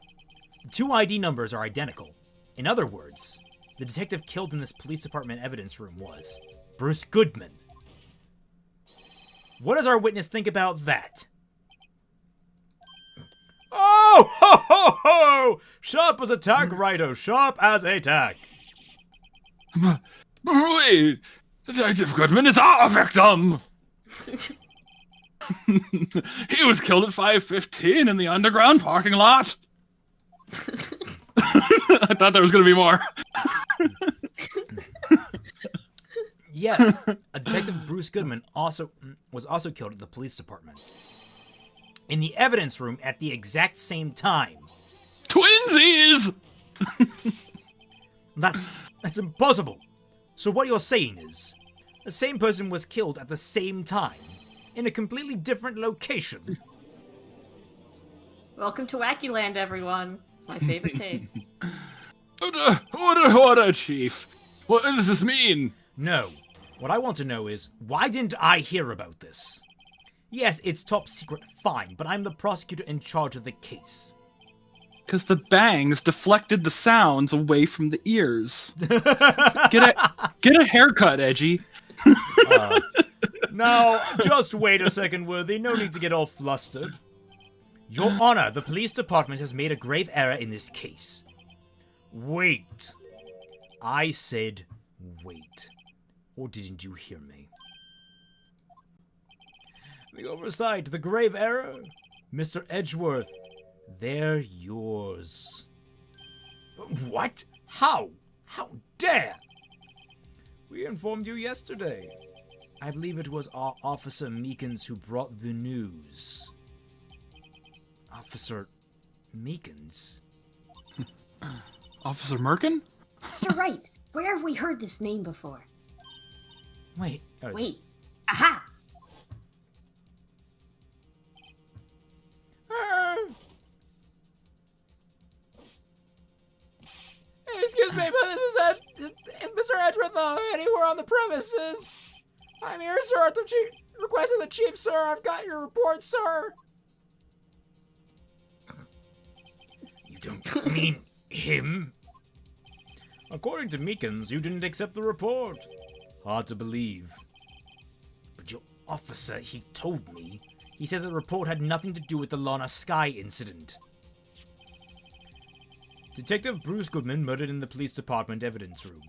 The 2 ID numbers are identical. In other words, the detective killed in this police department evidence room was Bruce Goodman. What does our witness think about that? Oh, ho, ho, ho! Sharp as a tack, Righto. Sharp as a tack. Wait! Detective Goodman is our victim! He was killed at 5:15 in the underground parking lot. I thought there was going to be more. Yes, a detective Bruce Goodman was also killed at the police department. In the evidence room at the exact same time. Twinsies! That's impossible. So what you're saying is, the same person was killed at the same time, in a completely different location. Welcome to Wacky everyone. It's my favorite case. Order, Chief. What does this mean? No. What I want to know is, why didn't I hear about this? Yes, it's top secret, fine, but I'm the prosecutor in charge of the case. Because the bangs deflected the sounds away from the ears. Get a haircut, Edgy. Now, just wait a second, Worthy. No need to get all flustered. Your Honor, the police department has made a grave error in this case. Wait. I said wait. Or didn't you hear me? The oversight, the grave error. Mr. Edgeworth, they're yours. What? How? How dare? We informed you yesterday. I believe it was our Officer Meekins who brought the news. Officer Meekins? Officer Merkin? Mr. Wright, where have we heard this name before? Wait. Wait. Aha! Excuse me, but is Mr. Edgeworth anywhere on the premises? I'm here, sir, at the request of the chief, sir. I've got your report, sir. You don't mean him? According to Meekins, you didn't accept the report. Hard to believe. But your officer, he told me. He said the report had nothing to do with the Lana Sky incident. Detective Bruce Goodman murdered in the police department evidence room.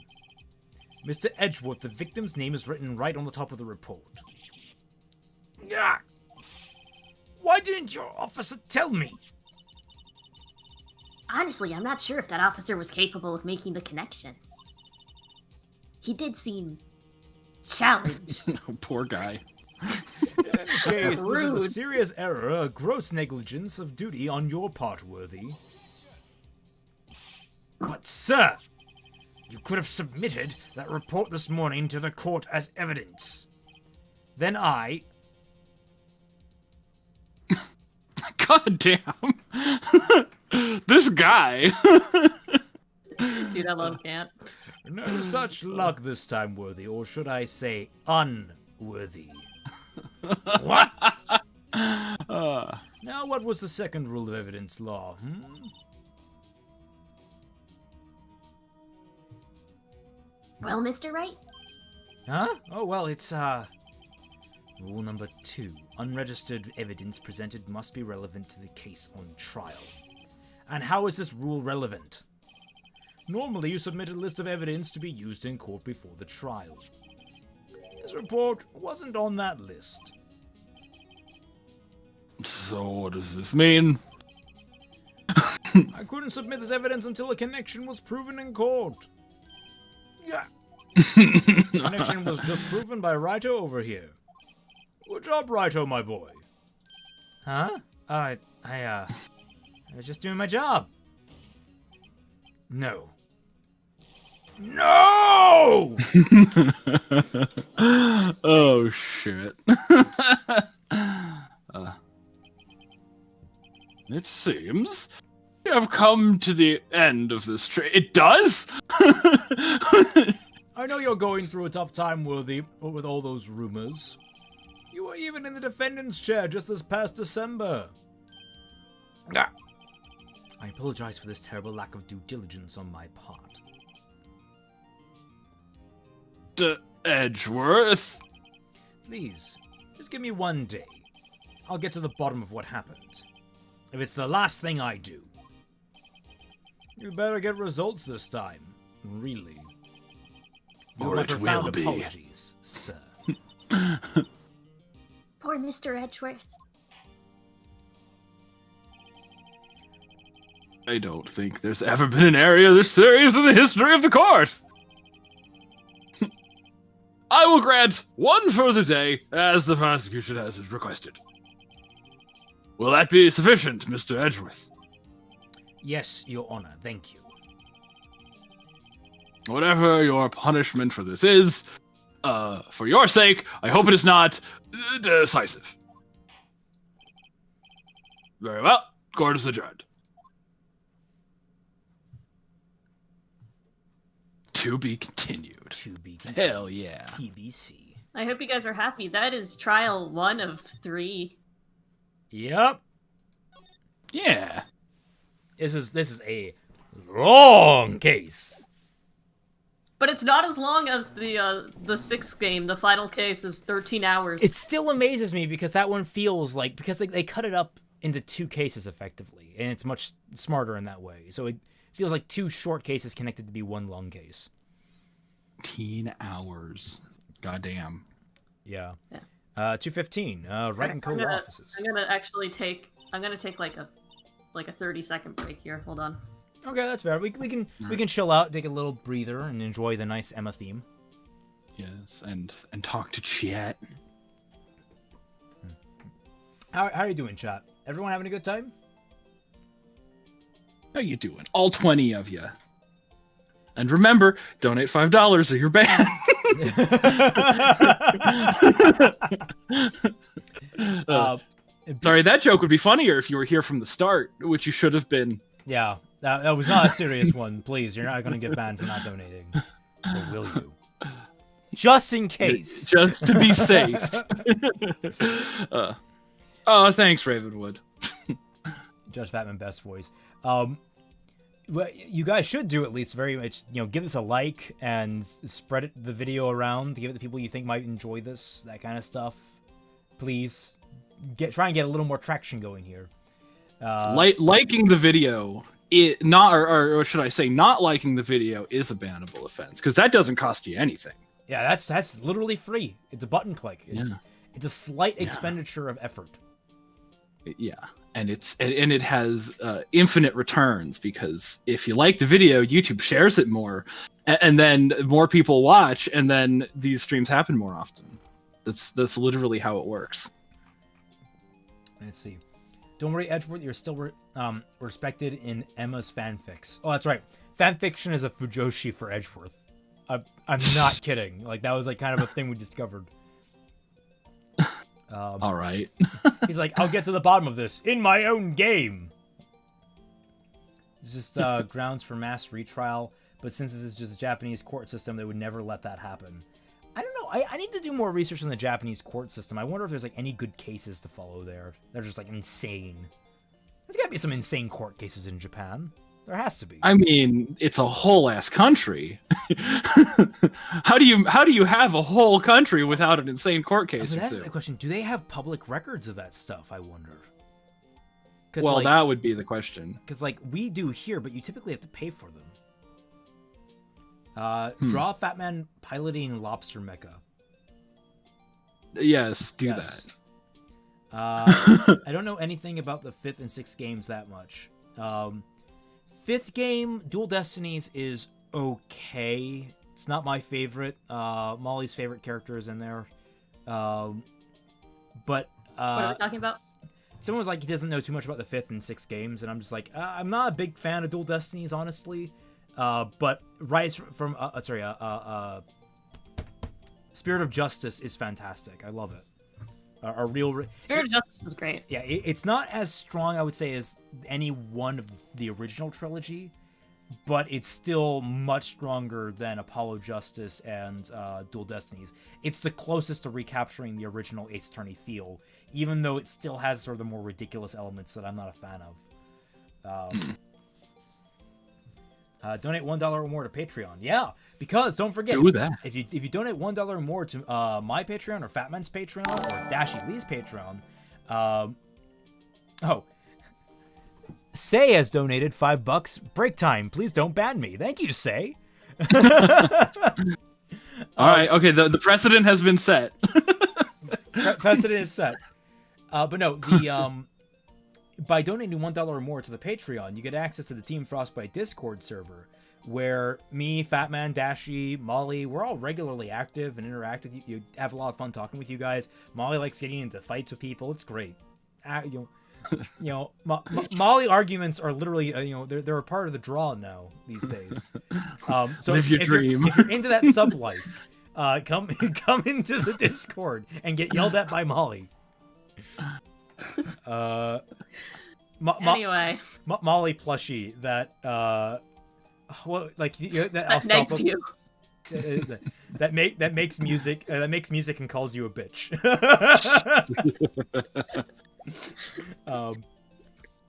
Mr. Edgeworth, the victim's name is written right on the top of the report. Yeah. Why didn't your officer tell me? Honestly, I'm not sure if that officer was capable of making the connection. He did seem challenged. Poor guy. In any case, this is a Rude. serious error, a gross negligence of duty on your part, Worthy. But, sir, you could have submitted that report this morning to the court as evidence. Then I... God damn. This guy. Dude, I love Gant. No such luck this time, Worthy, or should I say, unworthy. What? Now, what was the second rule of evidence law, Well, Mr. Wright? Huh? Oh, well, it's, Rule number 2. Unregistered evidence presented must be relevant to the case on trial. And how is this rule relevant? Normally, you submit a list of evidence to be used in court before the trial. This report wasn't on that list. So what does this mean? I couldn't submit this evidence until a connection was proven in court. Yeah. Connection was just proven by Wright over here. Good job, Wright, my boy. Huh? I was just doing my job. No. No! Oh, shit. It seems you have come to the end of this It does? I know you're going through a tough time, Worthy, with all those rumors. You were even in the defendant's chair just this past December. Ah. I apologize for this terrible lack of due diligence on my part. Edgeworth? Please, just give me one day. I'll get to the bottom of what happened. If it's the last thing I do. You better get results this time. Really. Or My it profound will be. apologies, sir. Poor Mr. Edgeworth. I don't think there's ever been an area this serious in the history of the court. I will grant one further day, as the prosecution has requested. Will that be sufficient, Mr. Edgeworth? Yes, Your Honor, thank you. Whatever your punishment for this is, for your sake, I hope it is not decisive. Very well. Court is adjourned. To be continued. To be continued. Hell yeah. TBC. I hope you guys are happy. That is trial 1 of 3. Yep. Yeah. This is a long case. But it's not as long as the 6th game. The final case is 13 hours. It still amazes me because that one feels like, because they cut it up into 2 cases effectively, and it's much smarter in that way. So it feels like 2 short cases connected to be 1 long case. 13 hours. Goddamn. Yeah. 2:15. Wright and Co. offices. I'm gonna actually take. I'm gonna take like a 30-second break here. Hold on. Okay, that's fair. We can chill out, take a little breather, and enjoy the nice Emma theme. Yes, and talk to chat. How are you doing, chat? Everyone having a good time? How you doing? All 20 of you. And remember, donate $5 or you're banned. Sorry, that joke would be funnier if you were here from the start, which you should have been. Yeah, that was not a serious one. Please, you're not going to get banned for not donating. Or will you? Just in case. Just to be safe. Oh, thanks, Ravenwood. Judge Fatman best voice. What you guys should do at least very much, give this a like and spread the video around to give it to people you think might enjoy this, that kind of stuff. Please try and get a little more traction going here. Liking the video, or should I say, not liking the video is a bannable offense because that doesn't cost you anything. Yeah, that's literally free. It's a button click. It's a slight expenditure of effort. Yeah, and it has infinite returns, because if you like the video, YouTube shares it more, and then more people watch, and then these streams happen more often. That's literally how it works. Let's see. Don't worry, Edgeworth, you're still respected in Emma's fanfics. Oh, that's right. Fanfiction is a fujoshi for Edgeworth. I'm not kidding. Like, that was like kind of a thing we discovered. All right. He's like, I'll get to the bottom of this in my own game. It's just grounds for mass retrial, but since this is just a Japanese court system, they would never let that happen. I don't know. I need to do more research on the Japanese court system. I wonder if there's like any good cases to follow there. They're just like insane. There's got to be some insane court cases in Japan. There has to be. I mean, it's a whole ass country. How do you have a whole country without an insane court case? That's the question. Do they have public records of that stuff? I wonder. Well, like, that would be the question. Because like we do here, but you typically have to pay for them. Draw Fatman piloting lobster mecha. Yes, do yes. That. I don't know anything about the 5th and 6th games that much. 5th game, Dual Destinies, is okay. It's not my favorite. Mollie's favorite character is in there. But what are we talking about? Someone was like, he doesn't know too much about the 5th and 6th games, and I'm just like, I'm not a big fan of Dual Destinies, honestly. But Rise from Spirit of Justice is fantastic. I love it. A real Spirit of Justice is great. Yeah, it's not as strong, I would say, as any one of the original trilogy, but it's still much stronger than Apollo Justice and Dual Destinies. It's the closest to recapturing the original Ace Attorney feel, even though it still has sort of the more ridiculous elements that I'm not a fan of. Donate $1 or more to Patreon. Yeah, because don't forget, do that. If you donate $1 or more to my Patreon or Fatman's Patreon or Dashy Lee's Patreon, Say has donated $5. Break time. Please don't ban me. Thank you, Say. All right. Okay. The precedent has been set. Precedent is set. But no, the by donating $1 or more to the Patreon, you get access to the Team Frostbite Discord server, where me, Fatman, Dashy, Mollie, we're all regularly active and interact with you. You have a lot of fun talking with you guys. Mollie likes getting into fights with people. It's great. Mollie arguments are literally, they're a part of the draw now these days. So live your dream. If you're into that sub life, come into the Discord and get yelled at by Mollie. Anyway, Mollie plushie that that negs you. that makes music and calls you a bitch.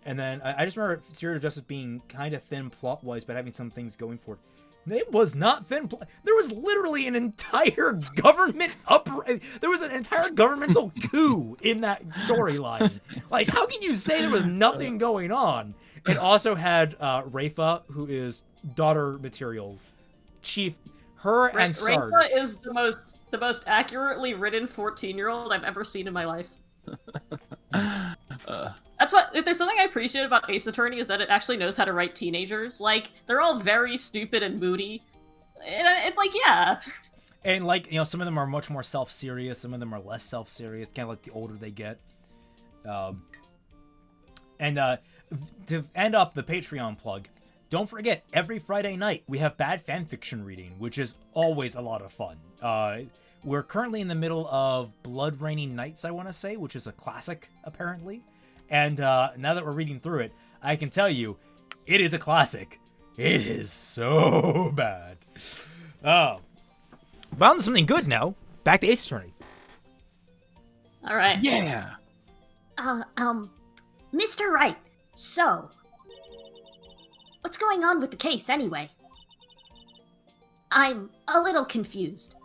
And then I just remember Spirit of Justice being kind of thin plot wise, but having some things going for it. It was not thin. There was literally an entire government there was an entire governmental coup in that storyline. Like, how can you say there was nothing going on? It also had Rafa, who is daughter material, chief. And Sarge. Rafa is the most accurately written 14-year-old I've ever seen in my life. That's what, if there's something I appreciate about Ace Attorney, is that it actually knows how to write teenagers. Like, they're all very stupid and moody. And it's like, yeah. And like, some of them are much more self-serious, some of them are less self-serious, kind of like the older they get. And to end off the Patreon plug, don't forget, every Friday night we have Bad Fanfiction reading, which is always a lot of fun. We're currently in the middle of Blood Raining Nights, I want to say, which is a classic, apparently. And now that we're reading through it, I can tell you, it is a classic. It is so bad. But on to something good now. Back to Ace Attorney. All right. Yeah. Mr. Wright, so, what's going on with the case anyway? I'm a little confused.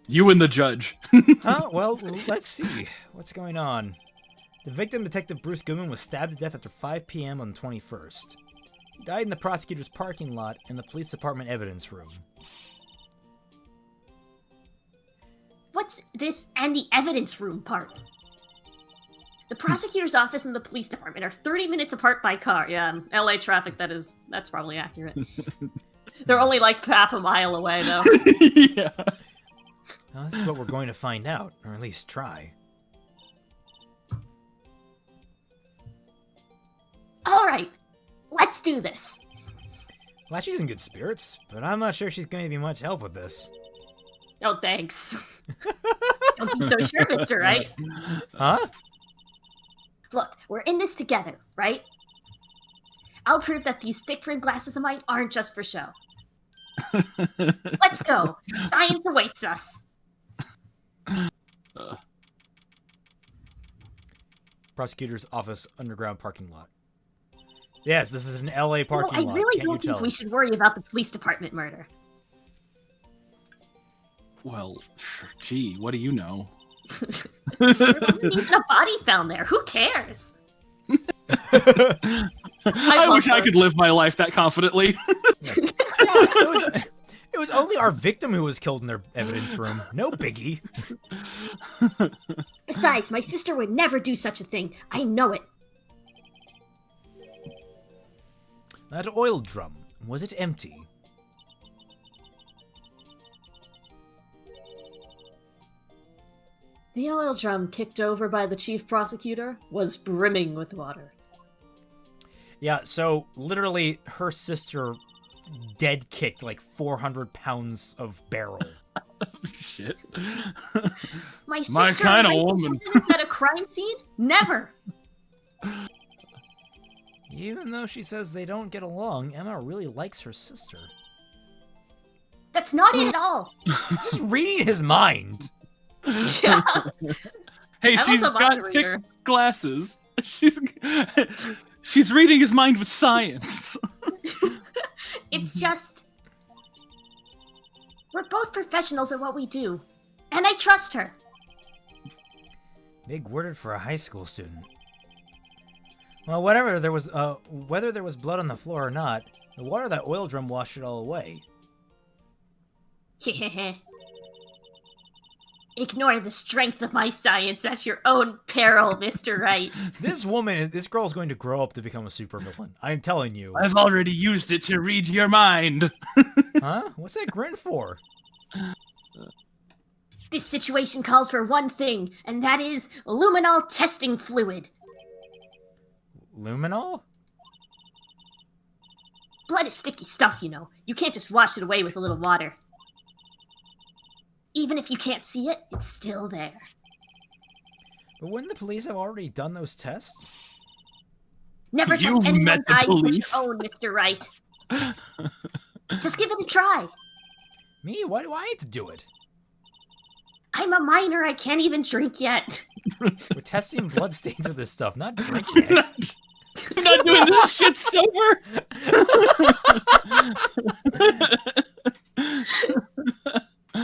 You and the judge. Well, let's see. What's going on? The victim, Detective Bruce Goodman, was stabbed to death after 5 p.m. on the 21st. He died in the prosecutor's parking lot in the police department evidence room. What's this and the evidence room part? The prosecutor's office and the police department are 30 minutes apart by car. Yeah, LA traffic, that's probably accurate. They're only like half a mile away, though. Yeah. Well, this is what we're going to find out, or at least try. All right, let's do this. Well, she's in good spirits, but I'm not sure she's going to be much help with this. Oh, thanks. Don't be so sure, Mr. Wright. Huh? Look, we're in this together, right? I'll prove that these thick-rimmed glasses of mine aren't just for show. Let's go. Science awaits us. Prosecutor's office underground parking lot. Yes, this is an LA parking lot. I really Can't you don't think tell? we should worry about the police department murder. Well, gee, what do you know? There wasn't even a body found there. Who cares? I wish I could live my life that confidently. It was only our victim who was killed in their evidence room. No biggie. Besides, my sister would never do such a thing. I know it. That oil drum, was it empty? The oil drum kicked over by the chief prosecutor was brimming with water. Yeah, so literally her sister dead kicked like 400 pounds of barrel. Shit. My sister My kind of went woman. at a crime scene? Never. Even though she says they don't get along, Emma really likes her sister. That's not it at all. Just reading his mind. Yeah. Hey, she's a got mind thick reader. glasses. She's reading his mind with science. It's just... We're both professionals at what we do. And I trust her. Big worded for a high school student. Well, whether there was blood on the floor or not, the water of that oil drum washed it all away. Ignore the strength of my science at your own peril, Mr. Wright. This girl is going to grow up to become a supervillain. I'm telling you. I've already used it to read your mind. Huh? What's that grin for? This situation calls for one thing, and that is luminol testing fluid. Luminol? Blood is sticky stuff, you know. You can't just wash it away with a little water. Even if you can't see it, it's still there. But wouldn't the police have already done those tests? Never You've trust anyone's met the eye to police. your own, Mr. Wright. Just give it a try. Me? Why do I have to do it? I'm a minor. I can't even drink yet. We're testing blood stains with this stuff, not drinking it. I'm not doing this shit sober.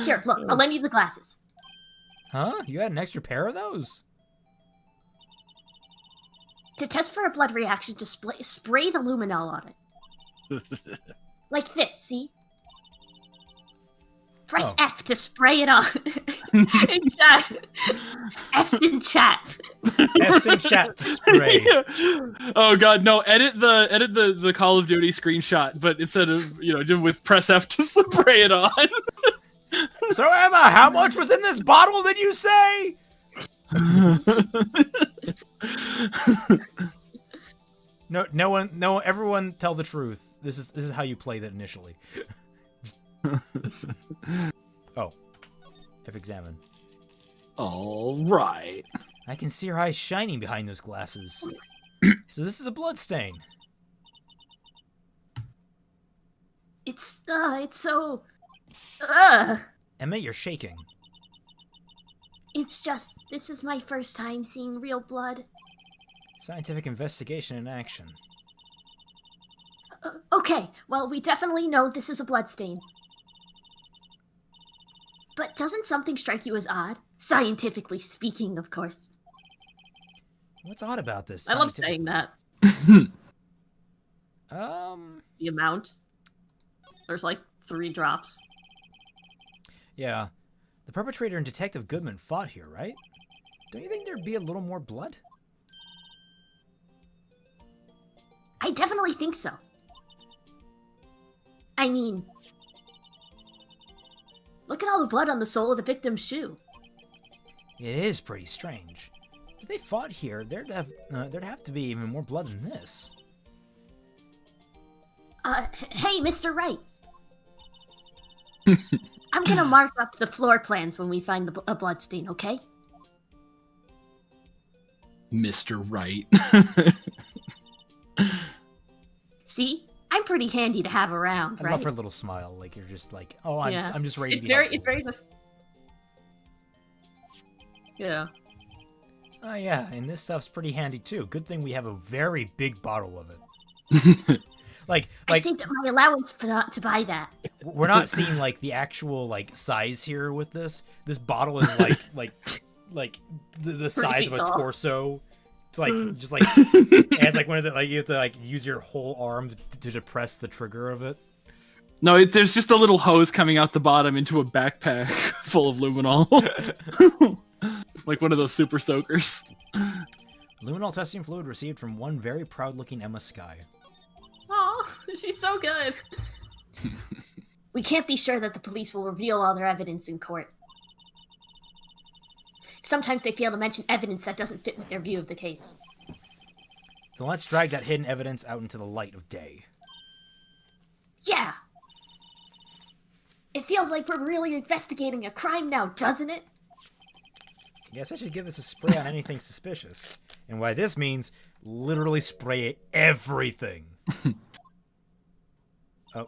Here, look. I'll lend you the glasses. Huh? You had an extra pair of those? To test for a blood reaction, just spray the luminol on it. Like this, see? Press Oh. F to spray it on. In chat. F's in chat. F's in chat to spray. Oh god, no! Edit the Call of Duty screenshot, but instead of do with press F to spray it on. So Emma, how much was in this bottle, did you say? No, everyone tell the truth. This is how you play that initially. Oh. F-examine. All right. I can see her eyes shining behind those glasses. So this is a blood stain. It's so... Emma, you're shaking. It's just, this is my first time seeing real blood. Scientific investigation in action. Okay, well, we definitely know this is a bloodstain. But doesn't something strike you as odd? Scientifically speaking, of course. What's odd about this? I love saying that. The amount. There's like 3 drops. Yeah. The perpetrator and Detective Goodman fought here, right? Don't you think there'd be a little more blood? I definitely think so. I mean, look at all the blood on the sole of the victim's shoe. It is pretty strange. If they fought here, there'd have to be even more blood than this. Hey, Mr. Wright. I'm gonna mark up the floor plans when we find a bloodstain, okay? Mr. Wright. See? I'm pretty handy to have around, I right? love her little smile. Like, you're just like, oh, I'm just ready to be It's helpful. very. Yeah. Oh, yeah, and this stuff's pretty handy, too. Good thing we have a very big bottle of it. I saved up my allowance to buy that. We're not seeing, like, the actual, like, size here with this. This bottle is, like the size of a tall. torso. It's, like, just, like, it has, like, one of the, like, you have to, like, use your whole arm to depress the trigger of it. No, there's just a little hose coming out the bottom into a backpack full of luminol. Like one of those super soakers. Luminol testing fluid received from one very proud-looking Emma Skye. Oh, she's so good. We can't be sure that the police will reveal all their evidence in court. Sometimes they fail to mention evidence that doesn't fit with their view of the case. Then let's drag that hidden evidence out into the light of day. Yeah! It feels like we're really investigating a crime now, doesn't it? I guess I should give this a spray on anything suspicious. And why this means, literally spray everything. Oh.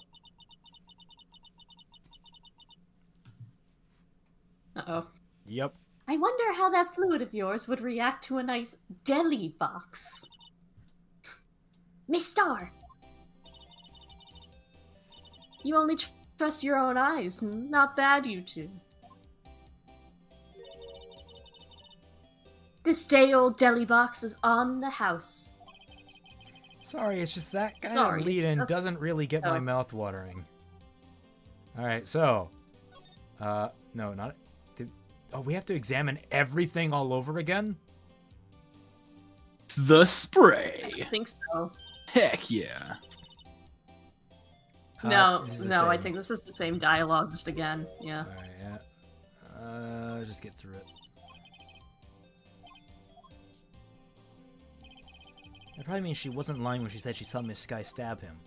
Uh-oh. Yep. I wonder how that fluid of yours would react to a nice deli box. Miss Starr! You only trust your own eyes. Not bad, you two. This day-old deli box is on the house. Sorry, it's just that kind Sorry, of lead-in that's- doesn't really get my Oh. mouth watering. Alright, so... no, not... Oh, we have to examine everything all over again? The I spray. think so. Heck yeah. No, this is the no, I same. think this is the same dialogue just again. Yeah. Alright, yeah. Just get through it. That probably means she wasn't lying when she said she saw Miss Skye stab him.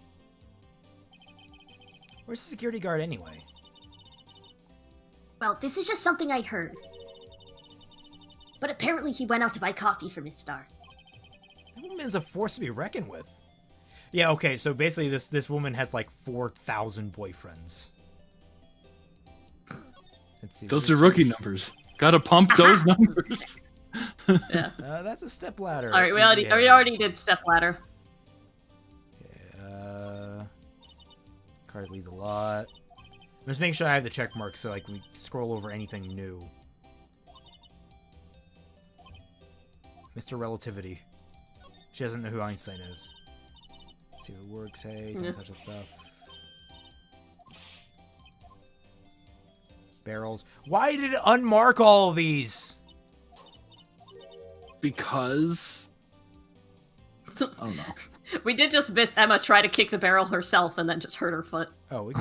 Where's the security guard anyway? Well, this is just something I heard. But apparently he went out to buy coffee for Miss Starr. That woman is a force to be reckoned with. Yeah, okay, so basically this woman has like 4,000 boyfriends. Let's see. Those are rookie numbers. Gotta pump those numbers. Yeah. That's a step ladder. All right, we already did step ladder. Cars leave the lot. I'm just making sure I have the check marks so like we scroll over anything new. Mr. Relativity. She doesn't know who Einstein is. Let's see if it works. Hey, don't touch that stuff. Barrels. Why did it unmark all of these? Because... I don't know. We did just miss Emma try to kick the barrel herself and then just hurt her foot. Oh,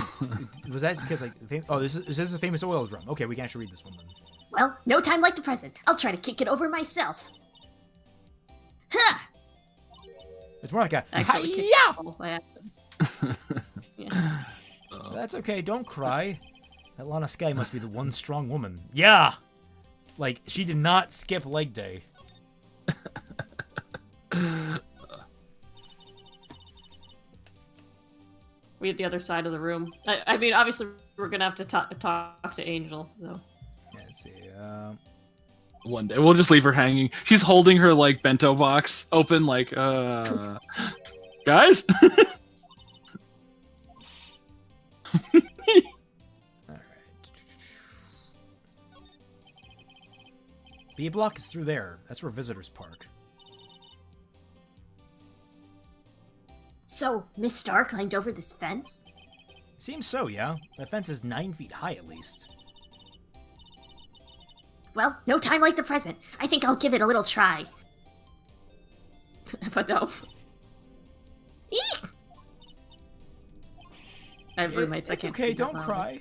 was that because like? This is a famous oil drum. Okay, we can actually read this one then. Well, no time like the present. I'll try to kick it over myself. Huh! It's more like a Actually, kicked hi-ya! the ball by accident. Yeah. That's okay. Don't cry. That Lana Skye must be the one strong woman. Yeah, like she did not skip leg day. We have the other side of the room. I mean, obviously, we're gonna have to talk to Angel, though. Yeah, let's see. One day we'll just leave her hanging. She's holding her like bento box open, like guys. All right. B block is through there. That's where visitors park. So, Miss Starr climbed over this fence? Seems so, yeah. That fence is 9 feet high at least. Well, no time like the present. I think I'll give it a little try. But no. Eek! I have roommates. I It's can't okay, speak out don't loud. cry.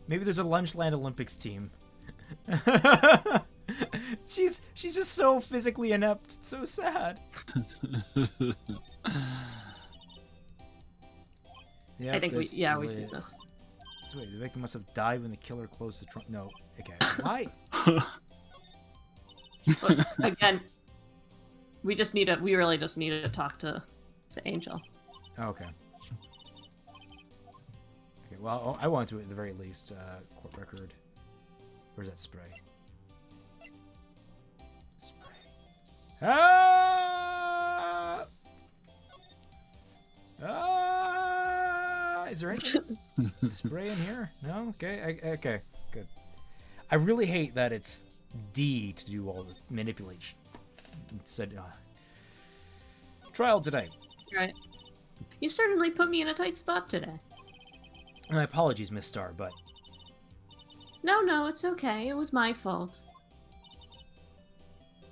Maybe there's a Lunchland Olympics team. she's just so physically inept. It's so sad. I think we've seen this. So wait, the victim must have died when the killer closed the trunk. No, okay. Why? But again, we really just need to talk to Angel. Okay. Okay, well, I want to at the very least, court record. Where's that spray? Spray. Ah! Ah! Is there anything spray in here? No? Okay, okay, good. I really hate that it's D to do all the manipulation. It said, trial today. Right. You certainly put me in a tight spot today. My apologies, Miss Star, but... No, it's okay. It was my fault.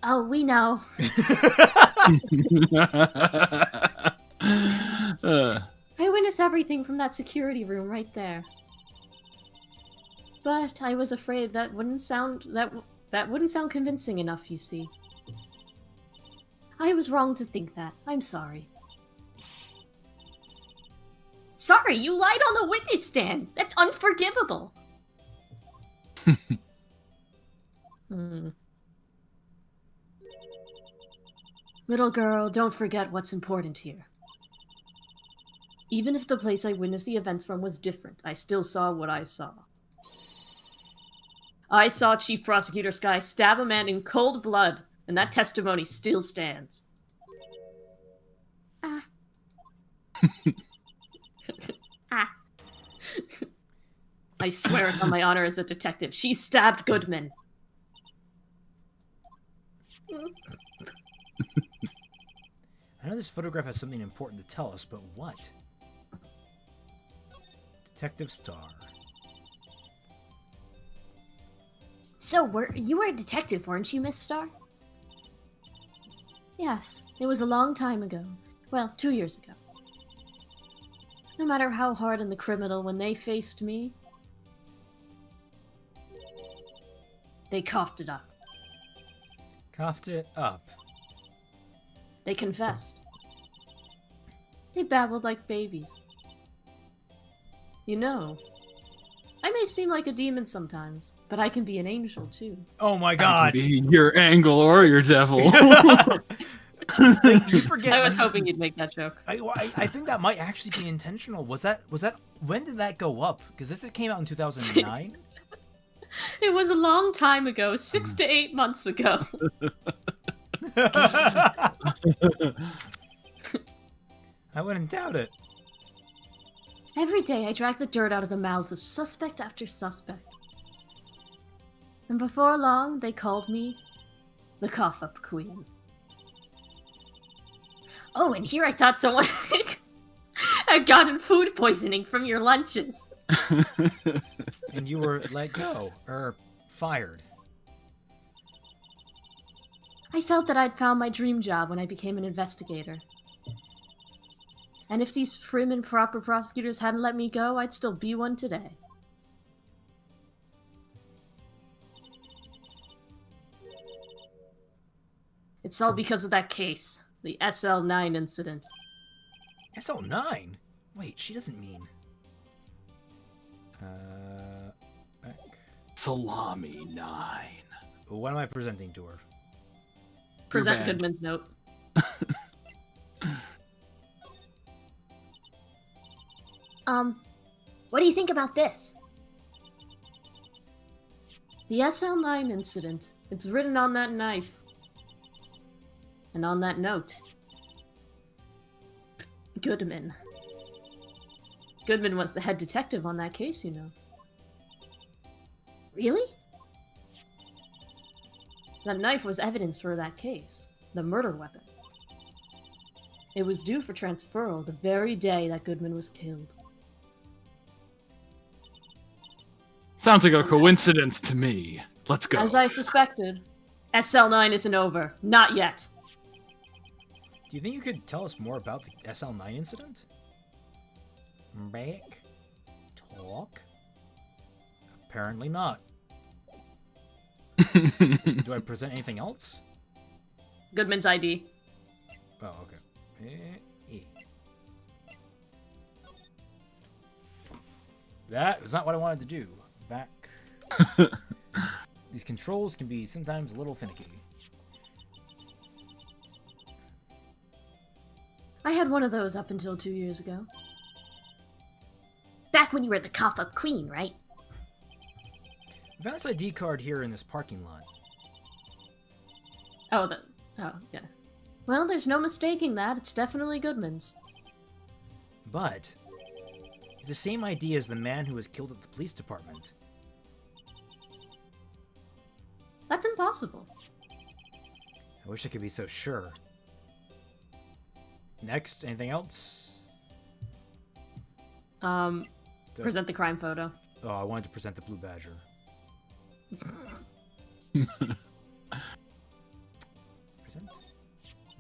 Oh, we know. I witnessed everything from that security room right there. But I was afraid that wouldn't sound convincing enough, you see. I was wrong to think that. I'm sorry. Sorry, you lied on the witness stand. That's unforgivable. Little girl, don't forget what's important here. Even if the place I witnessed the events from was different, I still saw what I saw. I saw Chief Prosecutor Sky stab a man in cold blood, and that testimony still stands. I swear it on my honor as a detective. She stabbed Goodman. I know this photograph has something important to tell us, but what? Detective Star. So, you were a detective, weren't you, Miss Star? Yes, it was a long time ago. Well, 2 years ago. No matter how hardened the criminal, when they faced me, they coughed it up. Coughed it up. They confessed. They babbled like babies. You know, I may seem like a demon sometimes, but I can be an angel too. Oh my I god! can be your angel or your devil. You forget. I was hoping you'd make that joke. I think that might actually be intentional. Was that? When did that go up? Because this came out in 2009. It was a long time ago, 6 to 8 months ago. I wouldn't doubt it. Every day I drag the dirt out of the mouths of suspect after suspect. And before long, they called me the Cough-Up Queen. Oh, and here I thought someone had gotten food poisoning from your lunches. And you were let go, or fired. I felt that I'd found my dream job when I became an investigator. And if these prim and proper prosecutors hadn't let me go, I'd still be one today. It's all because of that case, the SL9 incident. SL9? Wait, she doesn't mean... back. Salami 9. What am I presenting to her? Present bad. Goodman's note. What do you think about this? The SL9 incident. It's written on that knife. And on that note. Goodman. Goodman was the head detective on that case, you know. Really? That knife was evidence for that case. The murder weapon. It was due for transferal the very day that Goodman was killed. Sounds like a coincidence to me. Let's go. As I suspected, SL9 isn't over. Not yet. Do you think you could tell us more about the SL9 incident? Back. Talk? Apparently not. Do I present anything else? Goodman's ID. Oh, okay. That was not what I wanted to do. Back. These controls can be sometimes a little finicky. I had one of those up until 2 years ago. Back when you were the cough-up queen, right? I found this ID card here in this parking lot. Oh, yeah. Well, there's no mistaking that. It's definitely Goodman's. But it's the same ID as the man who was killed at the police department. That's impossible. I wish I could be so sure. Next, anything else? Present the crime photo. Oh, I wanted to present the blue badger. Present?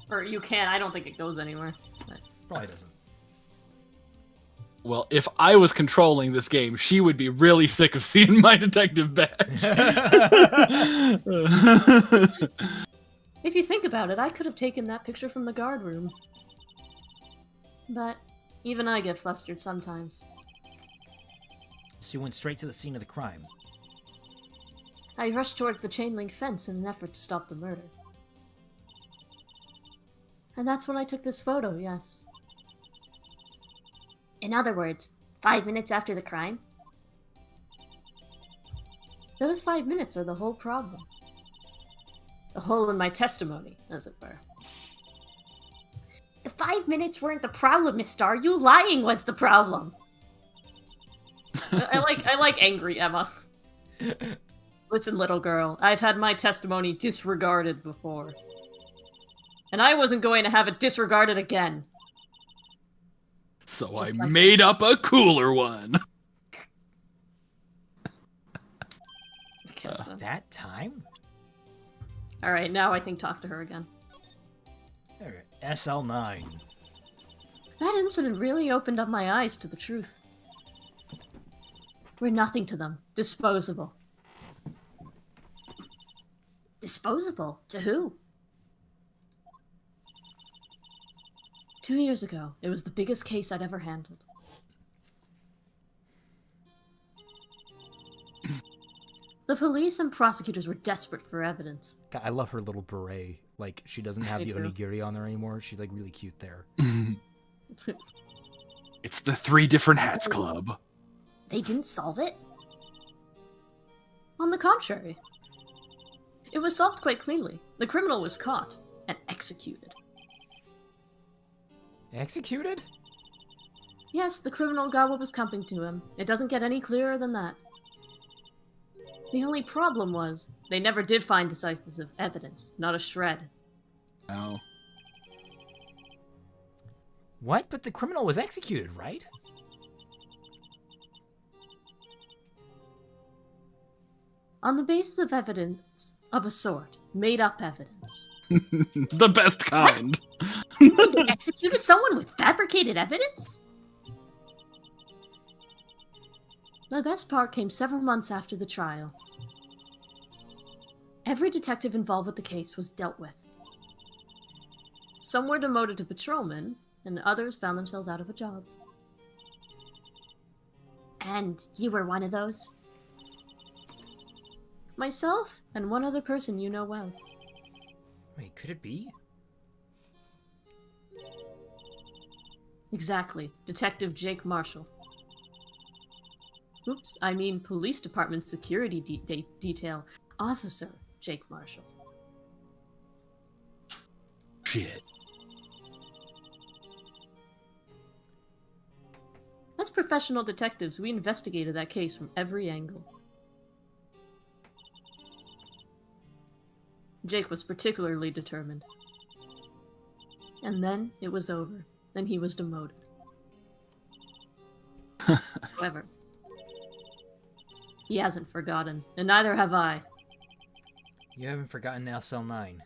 Or you can. I don't think it goes anywhere. But... Probably doesn't. Well, if I was controlling this game, she would be really sick of seeing my detective badge. If you think about it, I could have taken that picture from the guard room. But even I get flustered sometimes. So you went straight to the scene of the crime. I rushed towards the chain link fence in an effort to stop the murder. And that's when I took this photo, yes. In other words, 5 minutes after the crime? Those 5 minutes are the whole problem. The hole in my testimony, as it were. The 5 minutes weren't the problem, Miss Starr. You lying was the problem. I like angry Emma. Listen, little girl, I've had my testimony disregarded before. And I wasn't going to have it disregarded again. So I made up a cooler one. That time? Alright, now I think talk to her again. Alright, SL9. That incident really opened up my eyes to the truth. We're nothing to them. Disposable. Disposable? To who? 2 years ago, it was the biggest case I'd ever handled. The police and prosecutors were desperate for evidence. God, I love her little beret. Like, she doesn't have the onigiri on there anymore. She's, like, really cute there. It's the 3 different hats club. They didn't solve it? On the contrary. It was solved quite cleanly. The criminal was caught and executed. Executed? Yes, the criminal got what was coming to him. It doesn't get any clearer than that. The only problem was, they never did find decisive evidence. Not a shred. Oh. What? But the criminal was executed, right? On the basis of evidence of a sort. Made up evidence. The best kind. They executed someone with fabricated evidence? The best part came several months after the trial. Every detective involved with the case was dealt with. Some were demoted to patrolmen, and others found themselves out of a job. And you were one of those? Myself, and one other person you know well. Wait, could it be? Exactly. Detective Jake Marshall. Oops, I mean Police Department Security Detail Officer Jake Marshall. Shit. As professional detectives, we investigated that case from every angle. Jake was particularly determined. And then it was over. Then he was demoted. However, he hasn't forgotten, and neither have I. You haven't forgotten SL9.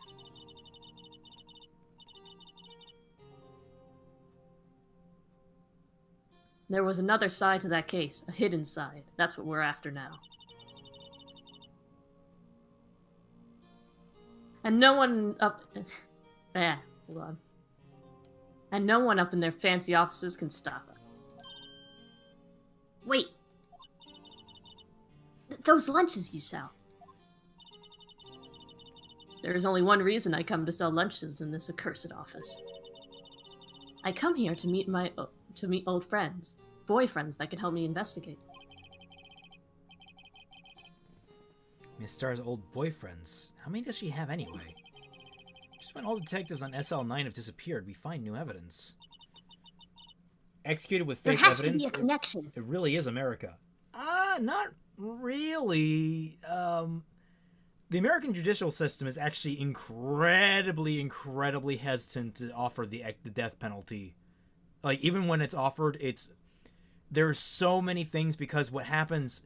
there was another side to that case, a hidden side. That's what we're after now. And no one up... hold on. And no one up in their fancy offices can stop us. Wait. Those lunches you sell. There is only one reason I come to sell lunches in this accursed office. I come here to meet old friends, boyfriends that can help me investigate. Miss Star's old boyfriends. How many does she have anyway? Just when all detectives on SL9 have disappeared, we find new evidence. Executed with fake There has evidence. to be a connection. It really is America. Not really. The American judicial system is actually incredibly hesitant to offer the death penalty. Like, even when it's offered, there's so many things, because what happens,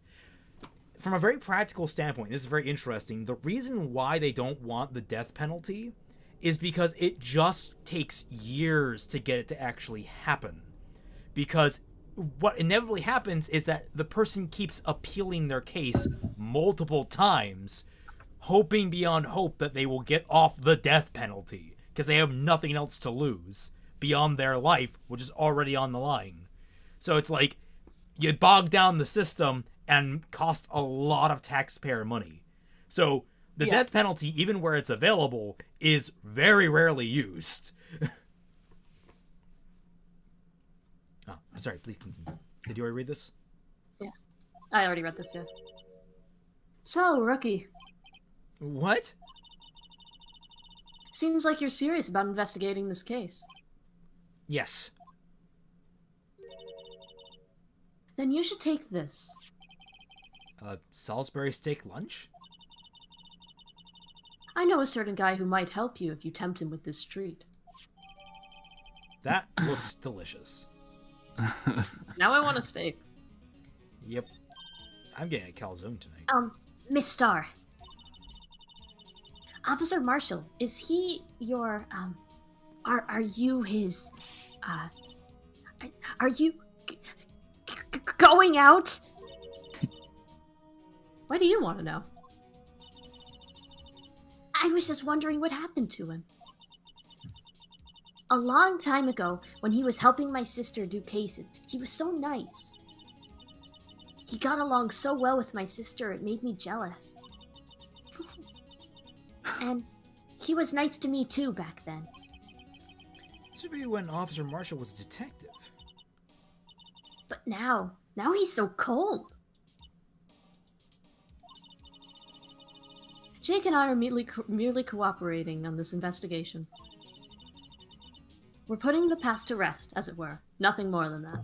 from a very practical standpoint, this is very interesting. The reason why they don't want the death penalty is because it just takes years to get it to actually happen. Because what inevitably happens is that the person keeps appealing their case multiple times, hoping beyond hope that they will get off the death penalty, because they have nothing else to lose beyond their life, which is already on the line. So it's like, you bog down the system and cost a lot of taxpayer money. So the death penalty, even where it's available, is very rarely used. I'm sorry, please continue. Did you already read this? Yeah. I already read this, yeah. So, Rookie. What? Seems like you're serious about investigating this case. Yes. Then you should take this. A Salisbury steak lunch? I know a certain guy who might help you if you tempt him with this treat. That looks delicious. Now I want a steak. Yep. I'm getting a calzone tonight. Miss Starr. Officer Marshall, is he your, are you his, are you going out? Why do you want to know? I was just wondering what happened to him. A long time ago, when he was helping my sister do cases, he was so nice. He got along so well with my sister, it made me jealous. And he was nice to me too back then. This would be when Officer Marshall was a detective. But now he's so cold. Jake and I are merely cooperating on this investigation. We're putting the past to rest, as it were. Nothing more than that.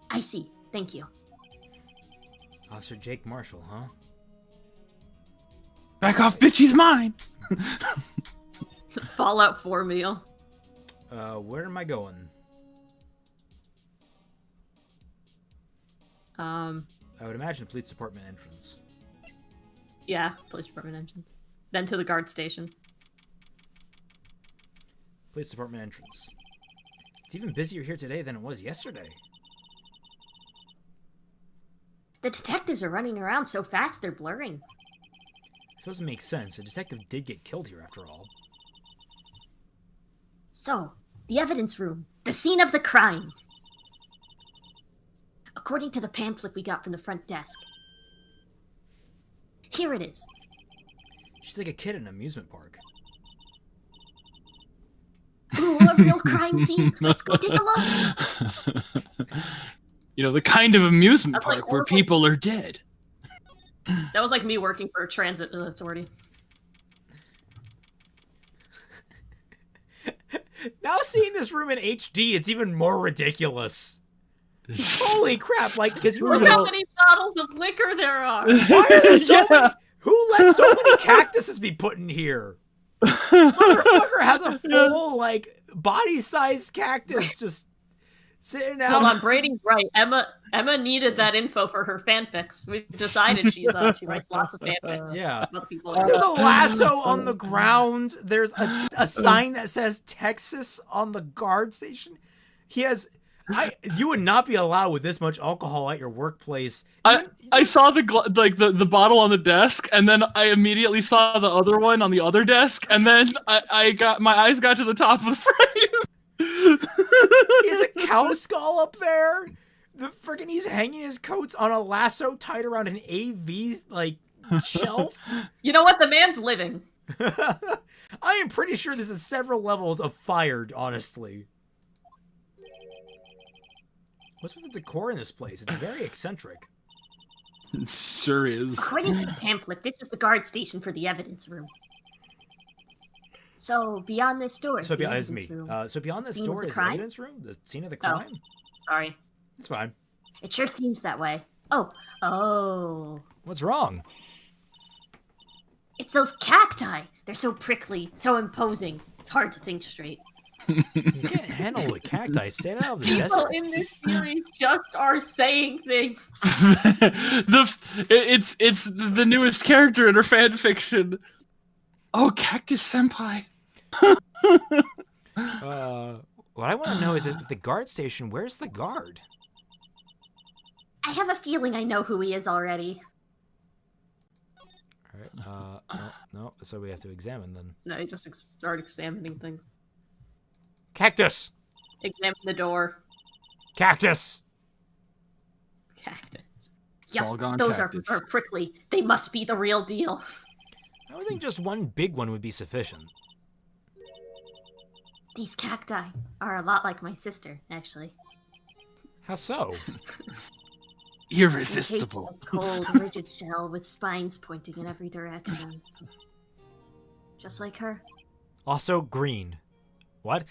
I see. Thank you. Officer Jake Marshall, huh? Back off, bitch, he's mine! Fallout 4 meal. Where am I going? I would imagine police department entrance. Yeah, police department entrance. Then to the guard station. Police department entrance. It's even busier here today than it was yesterday. The detectives are running around so fast they're blurring. This doesn't make sense. A detective did get killed here after all. So, the evidence room. The scene of the crime. According to the pamphlet we got from the front desk. Here it is. She's like a kid in an amusement park. Ooh, a real crime scene. Let's go take a look. You know, the kind of amusement That's park like where people are dead. That was like me working for a transit authority. Now seeing this room in HD, it's even more ridiculous. Holy crap! Like, because you were Look how many bottles of liquor there are! Why are there so many? Who let so many cactuses be put in here? Motherfucker has a full, like, body-sized cactus just sitting out. Hold on, Brady's right. Emma needed that info for her fanfics. We decided she writes lots of fanfics. Yeah. About the people. There's a lasso on the ground. There's a sign that says Texas on the guard station. He has. You would not be allowed with this much alcohol at your workplace. I saw the bottle on the desk, and then I immediately saw the other one on the other desk, and then my eyes got to the top of the frame. He has a cow skull up there. He's hanging his coats on a lasso tied around an AV shelf. You know what? The man's living. I am pretty sure this is several levels of fired, honestly. What's with the decor in this place? It's very eccentric. Sure is. According to the pamphlet, this is the guard station for the evidence room. So beyond this door is the evidence room. So beyond this Scene door of the is the crime? evidence room? The scene of the crime? Sorry. It's fine. It sure seems that way. Oh. What's wrong? It's those cacti. They're so prickly, so imposing. It's hard to think straight. You can't handle the cacti. Stay out of the People desert. in this series just are saying things. It's the newest character in her fan fiction. Oh, Cactus Senpai. What I want to know is at the guard station, where's the guard? I have a feeling I know who he is already. All right. No. So we have to examine then. No, you just start examining things. Cactus. Examine the door. Cactus. Cactus. Yeah, all gone those cactus. are prickly. They must be the real deal. I don't think just one big one would be sufficient. These cacti are a lot like my sister, actually. How so? Irresistible. A cold, rigid shell with spines pointing in every direction. Just like her. Also green. What?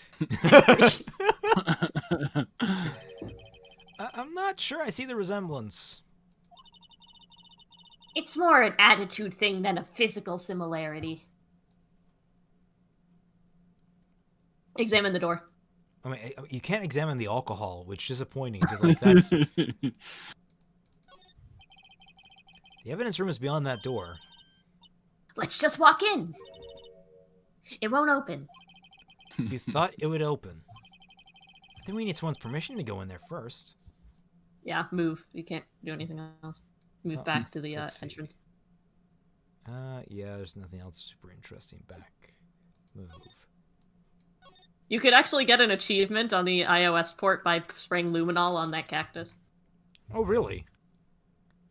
I'm not sure I see the resemblance. It's more an attitude thing than a physical similarity. Examine the door. I mean, you can't examine the alcohol, which is disappointing because that's the evidence room is beyond that door. Let's just walk in. It won't open. You thought it would open. I think we need someone's permission to go in there first. Yeah, move. You can't do anything else. Move back to the entrance. Yeah, there's nothing else super interesting back. Move. You could actually get an achievement on the iOS port by spraying luminol on that cactus. Oh, really?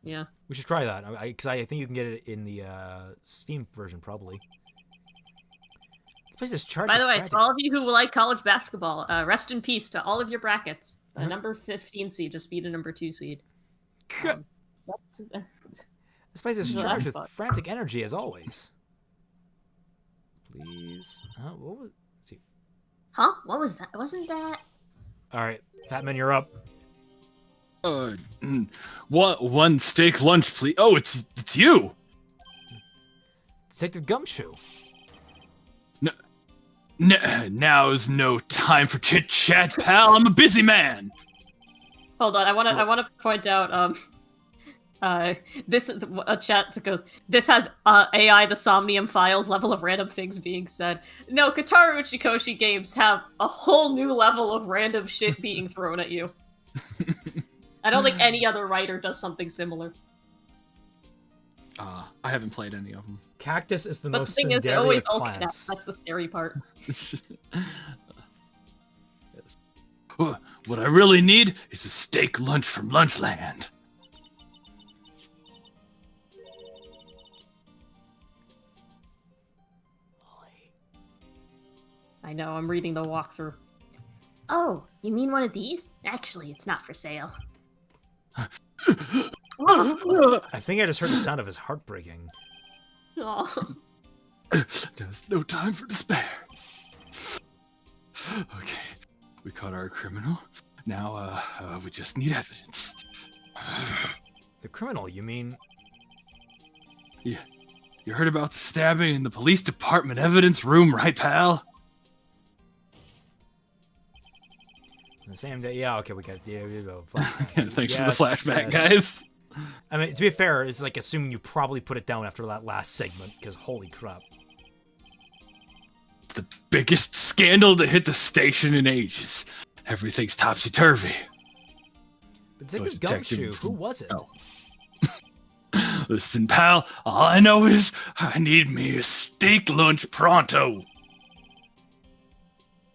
Yeah. We should try that. Because I think you can get it in the Steam version, probably. This place is charged. By the way, to all of you who like college basketball, rest in peace to all of your brackets. The number 15 seed just beat a number 2 seed. This place is charged with frantic energy, as always. Please. What was... Huh? What was that? Wasn't that... Alright, Fatman, you're up. One steak lunch, please. Oh, it's you. Detective Gumshoe. Now's no time for chit chat, pal. I'm a busy man. Hold on, I want to point out this a chat that goes. This has AI the Somnium Files level of random things being said. No, Kataru Uchikoshi games have a whole new level of random shit being thrown at you. I don't think any other writer does something similar. I haven't played any of them. Cactus is the But most the thing is, they tsundere always of okay. plants. That's the scary part. Yes. What I really need is a steak lunch from Lunchland. I know. I'm reading the walkthrough. Oh, you mean one of these? Actually, it's not for sale. I think I just heard the sound of his heart breaking. Oh. There's no time for despair. Okay, we caught our criminal. Now, we just need evidence. The criminal, you mean? Yeah, you heard about the stabbing in the police department evidence room, right, pal? The same day? Yeah, okay, we got the Thanks for the flashback, guys. I mean, to be fair, it's like assuming you probably put it down after that last segment, because holy crap. It's the biggest scandal to hit the station in ages. everything's topsy-turvy. Detective Gumshoe, who was it? Oh. Listen, pal, all I know is I need me a steak lunch pronto.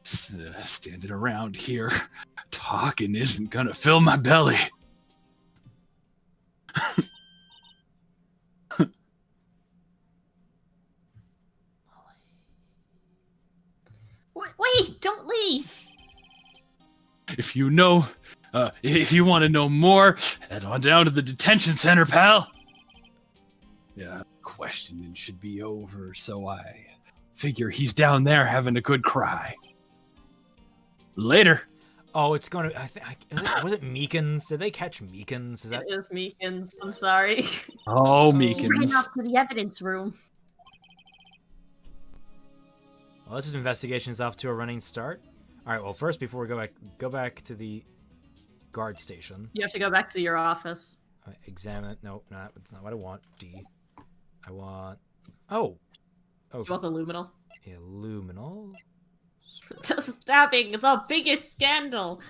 Standing around here talking isn't gonna fill my belly. Wait, don't leave. If you want to know more, head on down to the detention center, pal. Yeah, questioning should be over, so I figure he's down there having a good cry. Later. Oh, it's going to... was it Meekins? Did they catch Meekins? It is Meekins. I'm sorry. Oh, He ran Meekins. off to the evidence room. Well, this investigation's off to a running start. All right, well, first, before we go back to the guard station. You have to go back to your office. Examine... No, that's not what I want. D. I want... Oh. You want the luminal? Yeah, luminal. Stabbing, it's our biggest scandal.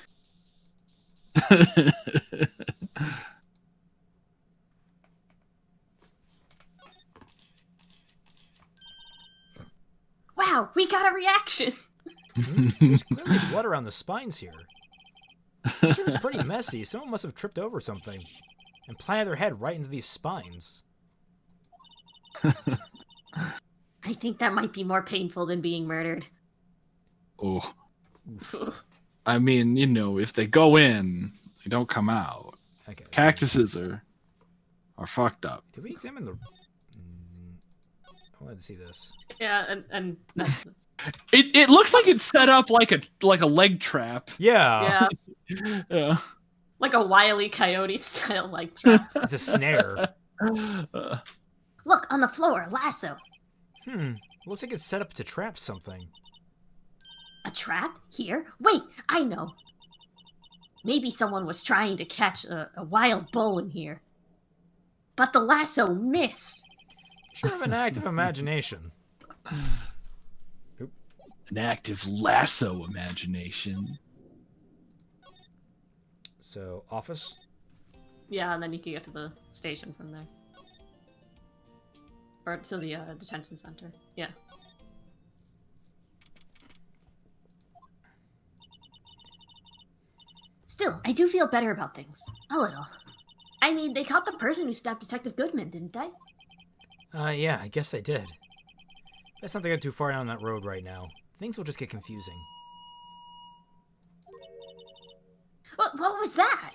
Wow, we got a reaction. There's clearly blood around the spines here. This room's pretty messy. Someone must have tripped over something and planted their head right into these spines. I think that might be more painful than being murdered. Oh. I mean, if they go in, they don't come out. Okay. Cactuses are fucked up. Did we examine the... I wanted to see this. Yeah, and that's... It looks like it's set up like a leg trap. Yeah. yeah, Yeah. like a Wile E. Coyote style, like trap. It's a snare. Look, on the floor, a lasso. Looks like it's set up to trap something. A trap? Here? Wait, I know. Maybe someone was trying to catch a wild bull in here. But the lasso missed. Sure have an active imagination. An active lasso imagination. So, office? Yeah, and then you can get to the station from there. Or to the detention center. Yeah. Still, I do feel better about things. A little. I mean, they caught the person who stabbed Detective Goodman, didn't they? Yeah, I guess they did. Let's not get too far down that road right now. Things will just get confusing. What was that?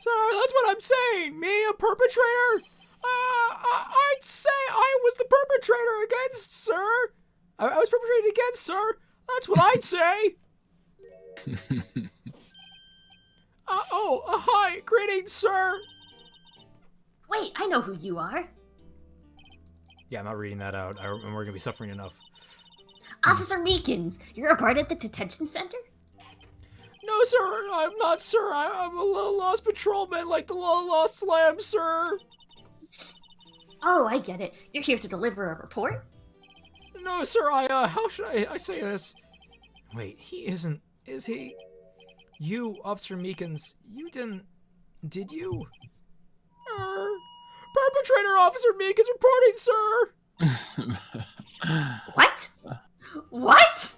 Sir, that's what I'm saying! Me, a perpetrator? I'd say I was the perpetrator against, sir! I was perpetrated against, sir! That's what I'd say! Hi, greetings, sir! Wait, I know who you are. Yeah, I'm not reading that out. And we're gonna be suffering enough. Officer Meekins, you're a guard at the detention center? No, sir, I'm not, sir. I'm a little lost patrolman like the little lost lamb, sir. Oh, I get it. You're here to deliver a report? No, sir, how should I say this? Wait, he isn't, is he? You, Officer Meekins, you did you? Perpetrator Officer Meekins reporting, sir! What? What?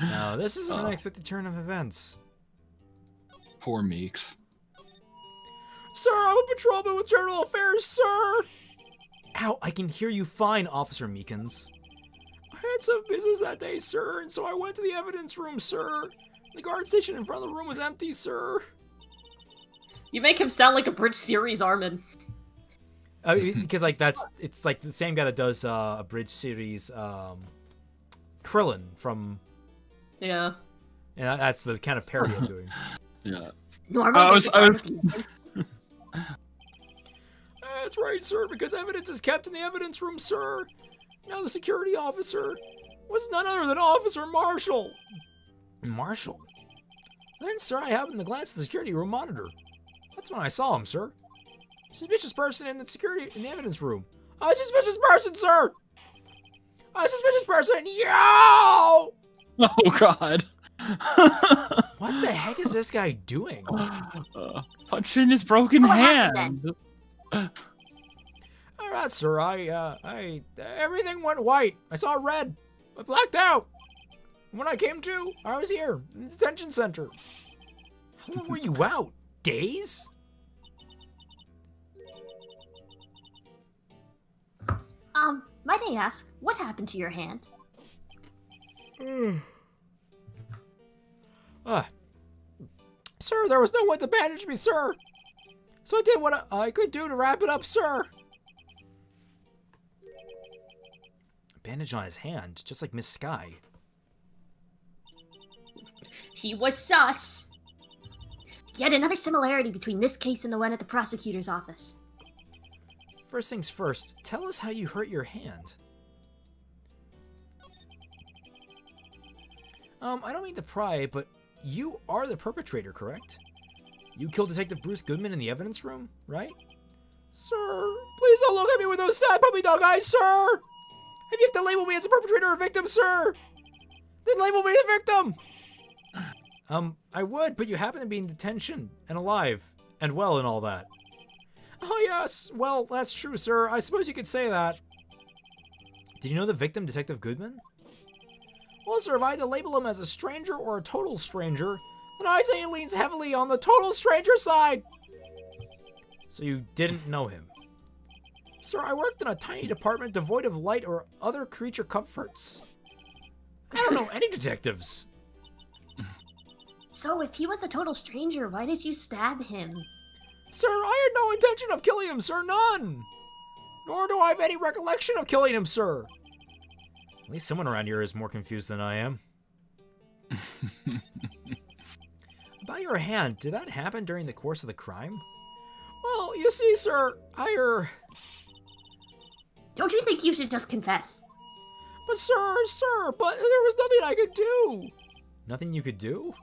No, this is an unexpected turn of events. Poor Meeks. Sir, I'm a patrolman with General Affairs, sir! Ow, I can hear you fine, Officer Meekins. I had some business that day, sir, and so I went to the evidence room, sir. The guard station in front of the room was empty, sir. You make him sound like a Bridge Series Armin. Because, like, it's like the same guy that does a Bridge Series, Krillin from... Yeah. And that's the kind of parody I'm doing. Yeah. Normally, That's right, sir, because evidence is kept in the evidence room, sir. Now the security officer was none other than Officer Marshall. Marshall? Then, sir, I happened to glance at the security room monitor. That's when I saw him, sir. Suspicious person in the evidence room. A suspicious person, sir! A suspicious person, yo! Oh, God. What the heck is this guy doing? Punching his broken What happened hand. All right, sir. Everything went white. I saw red. I blacked out. When I came to, I was here in the detention center. How long were you out? Days? Might I ask, what happened to your hand? Sir, there was no one to bandage me, sir. So I did what I could do to wrap it up, sir. A bandage on his hand, just like Miss Sky. He was sus. Yet another similarity between this case and the one at the prosecutor's office. First things first, tell us how you hurt your hand. I don't mean to pry, but you are the perpetrator, correct? You killed Detective Bruce Goodman in the evidence room, right? Sir, please don't look at me with those sad puppy dog eyes, sir! If you have to label me as a perpetrator or a victim, sir, then label me as a victim! I would, but you happen to be in detention, and alive, and well, and all that. Oh yes, well, that's true, sir. I suppose you could say that. Did you know the victim, Detective Goodman? Well, sir, if I had to label him as a stranger or a total stranger, then I say he leans heavily on the total stranger side. So you didn't know him? Sir, I worked in a tiny department devoid of light or other creature comforts. I don't know any detectives. So if he was a total stranger, why did you stab him? Sir, I had no intention of killing him, sir, none. Nor do I have any recollection of killing him, sir. At least someone around here is more confused than I am. About your hand, did that happen during the course of the crime? Well, you see, sir, Don't you think you should just confess? But sir, but there was nothing I could do. Nothing you could do?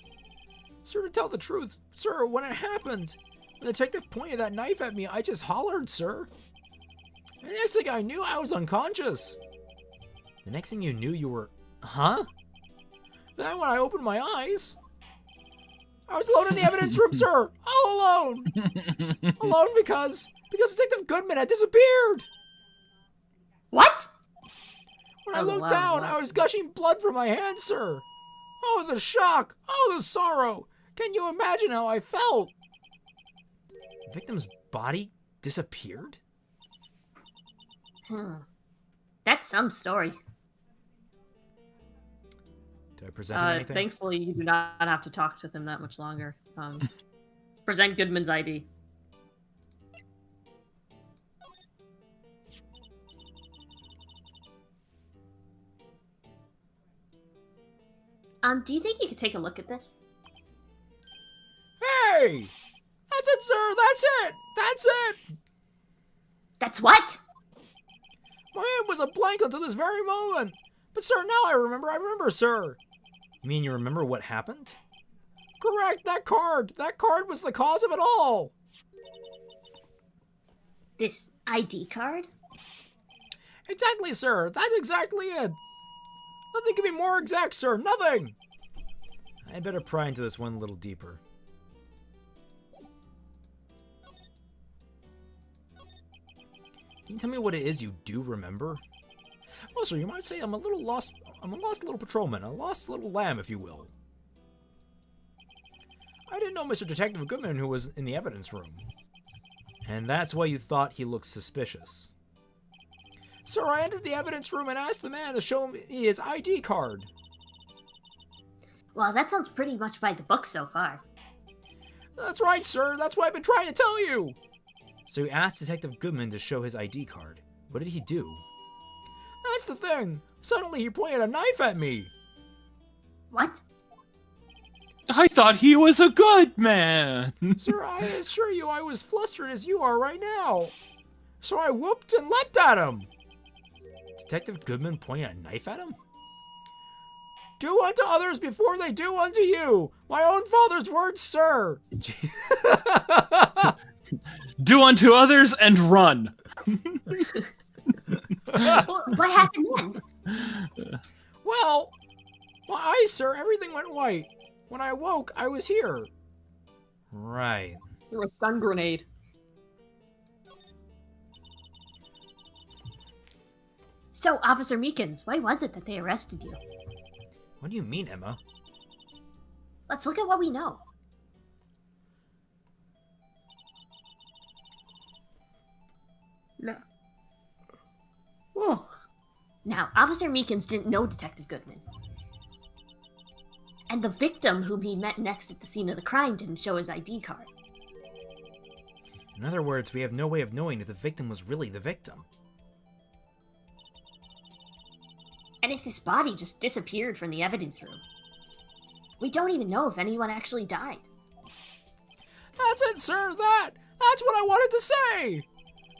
Sir, to tell the truth, sir, when it happened, when the detective pointed that knife at me, I just hollered, sir. And the next thing I knew, I was unconscious. The next thing you knew, you were... Huh? Then when I opened my eyes, I was alone in the evidence room, sir. All alone. Alone because Detective Goodman had disappeared. What? When I looked down, I was gushing blood from my hand, sir. Oh, the shock. Oh, the sorrow. Can you imagine how I felt? The victim's body disappeared? That's some story. Did I present him anything? Thankfully, you do not have to talk to them that much longer. Present Goodman's ID. Do you think you could take a look at this? Hey! That's it, sir! That's it! That's it! That's what? My hand was a blank until this very moment. But, sir, now I remember, sir. You mean you remember what happened? Correct, that card! That card was the cause of it all! This ID card? Exactly, sir. That's exactly it. Nothing can be more exact, sir. Nothing! I'd better pry into this one a little deeper. Can you tell me what it is you do remember? Well, sir, you might say I'm a lost little patrolman, a lost little lamb, if you will. I didn't know Mr. Detective Goodman who was in the evidence room. And that's why you thought he looked suspicious. Sir, I entered the evidence room and asked the man to show me his ID card. Well, that sounds pretty much by the book so far. That's right, sir. That's what I've been trying to tell you. So you asked Detective Goodman to show his ID card. What did he do? That's the thing. Suddenly he pointed a knife at me. What? I thought he was a good man. Sir, I assure you I was flustered as you are right now. So I whooped and leapt at him. Detective Goodman pointed a knife at him? Do unto others before they do unto you. My own father's words, sir. Do unto others and run. Well, what happened then? Well, My eyes, sir, everything went white. When I woke, I was here. Right. Through a stun grenade. So, Officer Meekins, why was it that they arrested you? What do you mean, Emma? Let's look at what we know. No. Whoa. Now, Officer Meekins didn't know Detective Goodman. And the victim whom he met next at the scene of the crime didn't show his ID card. In other words, we have no way of knowing if the victim was really the victim. And if this body just disappeared from the evidence room, we don't even know if anyone actually died. That's it, sir. That's what I wanted to say.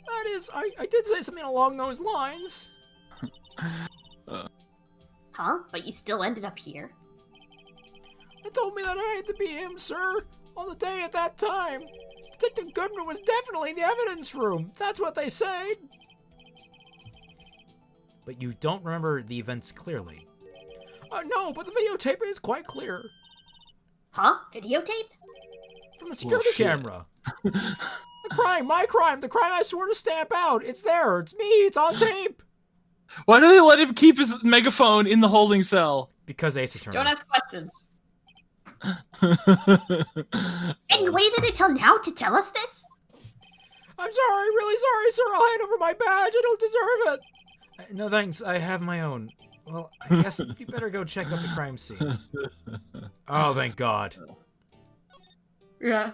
That is, I did say something along those lines. Huh? But you still ended up here? They told me that I had to be him, sir, on the day at that time. Detective Goodman was definitely in the evidence room. That's what they said. But you don't remember the events clearly. No, but the videotape is quite clear. Huh? Videotape? From the security shit. camera. My crime, the crime I swore to stamp out. It's there, it's me, it's on tape. Why do they let him keep his megaphone in the holding cell? Because Ace Attorney. Don't ask questions. And you waited until now to tell us this? I'm sorry, really sorry, sir. I'll hand over my badge. I don't deserve it. No thanks, I have my own. Well, I guess you better go check out the crime scene. Oh, thank God. Yeah.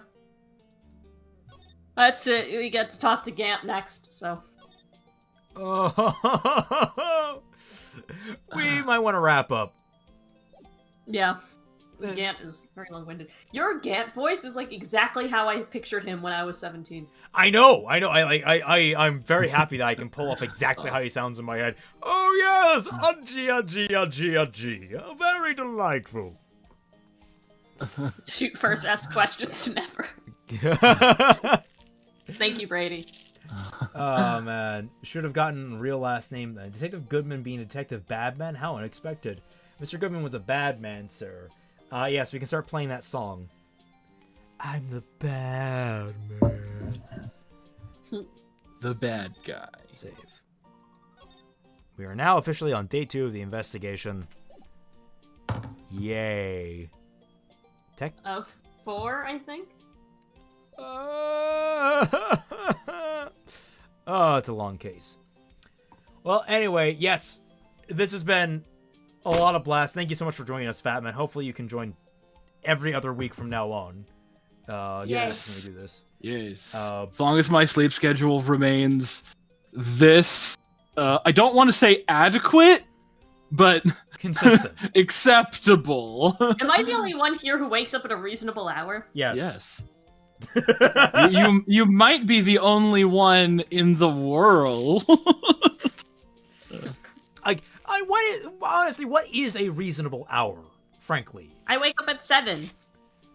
That's it. We get to talk to Gant next, so. Oh, we might want to wrap up. Yeah. Gant is very long-winded. Your Gant voice is like exactly how I pictured him when I was 17. I know. I'm very happy that I can pull off exactly how he sounds in my head. Oh yes, Udgy. Very delightful. Shoot first, ask questions never. Thank you, Brady. Oh man, should have gotten a real last name then. Detective Goodman being Detective Badman? How unexpected. Mr. Goodman was a bad man, sir. Yes, we can start playing that song. I'm the bad man. The bad guy. Save. We are now officially on day 2 of the investigation. Yay. Of 4, I think? Oh, it's a long case. Well, anyway, yes, this has been a lot of blast. Thank you so much for joining us, Fatman. Hopefully you can join every other week from now on. Yes. When we do this. Yes. As long as my sleep schedule remains this, I don't want to say adequate, but consistent, acceptable. Am I the only one here who wakes up at a reasonable hour? Yes. Yes. you might be the only one in the world. Honestly, what is a reasonable hour? Frankly, I wake up at 7.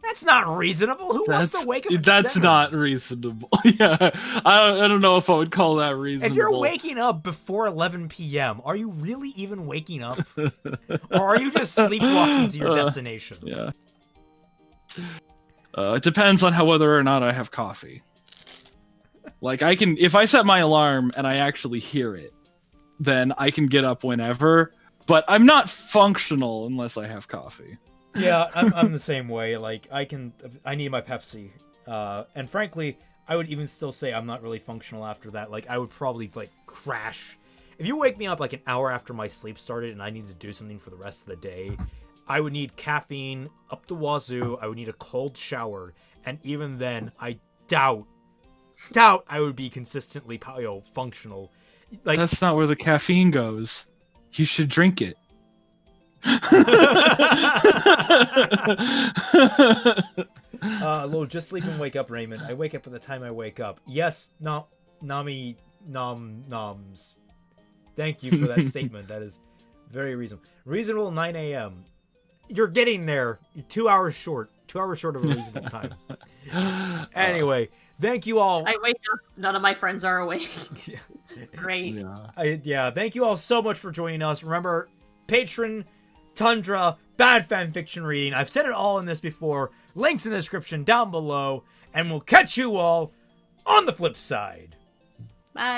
that's not reasonable. Who wants to wake up? At That's 7? not reasonable. Yeah, I don't know if I would call that reasonable. If you're waking up before 11 p.m., are you really even waking up, or are you just sleepwalking to your destination? Yeah. It depends on whether or not I have coffee. Like if I set my alarm and I actually hear it, then I can get up whenever. But I'm not functional unless I have coffee. Yeah, I'm the same way. Like I need my Pepsi, and frankly, I would even still say I'm not really functional after that. Like I would probably like crash. If you wake me up like an hour after my sleep started and I need to do something for the rest of the day, I would need caffeine up the wazoo. I would need a cold shower, and even then, I doubt I would be consistently functional. Like that's not where the caffeine goes. You should drink it. Just sleep and wake up, Raymond. I wake up at the time I wake up. Yes, Nami noms. Thank you for that statement. That is very reasonable. Reasonable 9 a.m. You're getting there. You're 2 hours short. 2 hours short of a reasonable time. Anyway, thank you all. I wake up, none of my friends are awake. Yeah. It's great. Thank you all so much for joining us. Remember, Patron, Tundra, bad fan fiction reading. I've said it all in this before. Links in the description down below. And we'll catch you all on the flip side.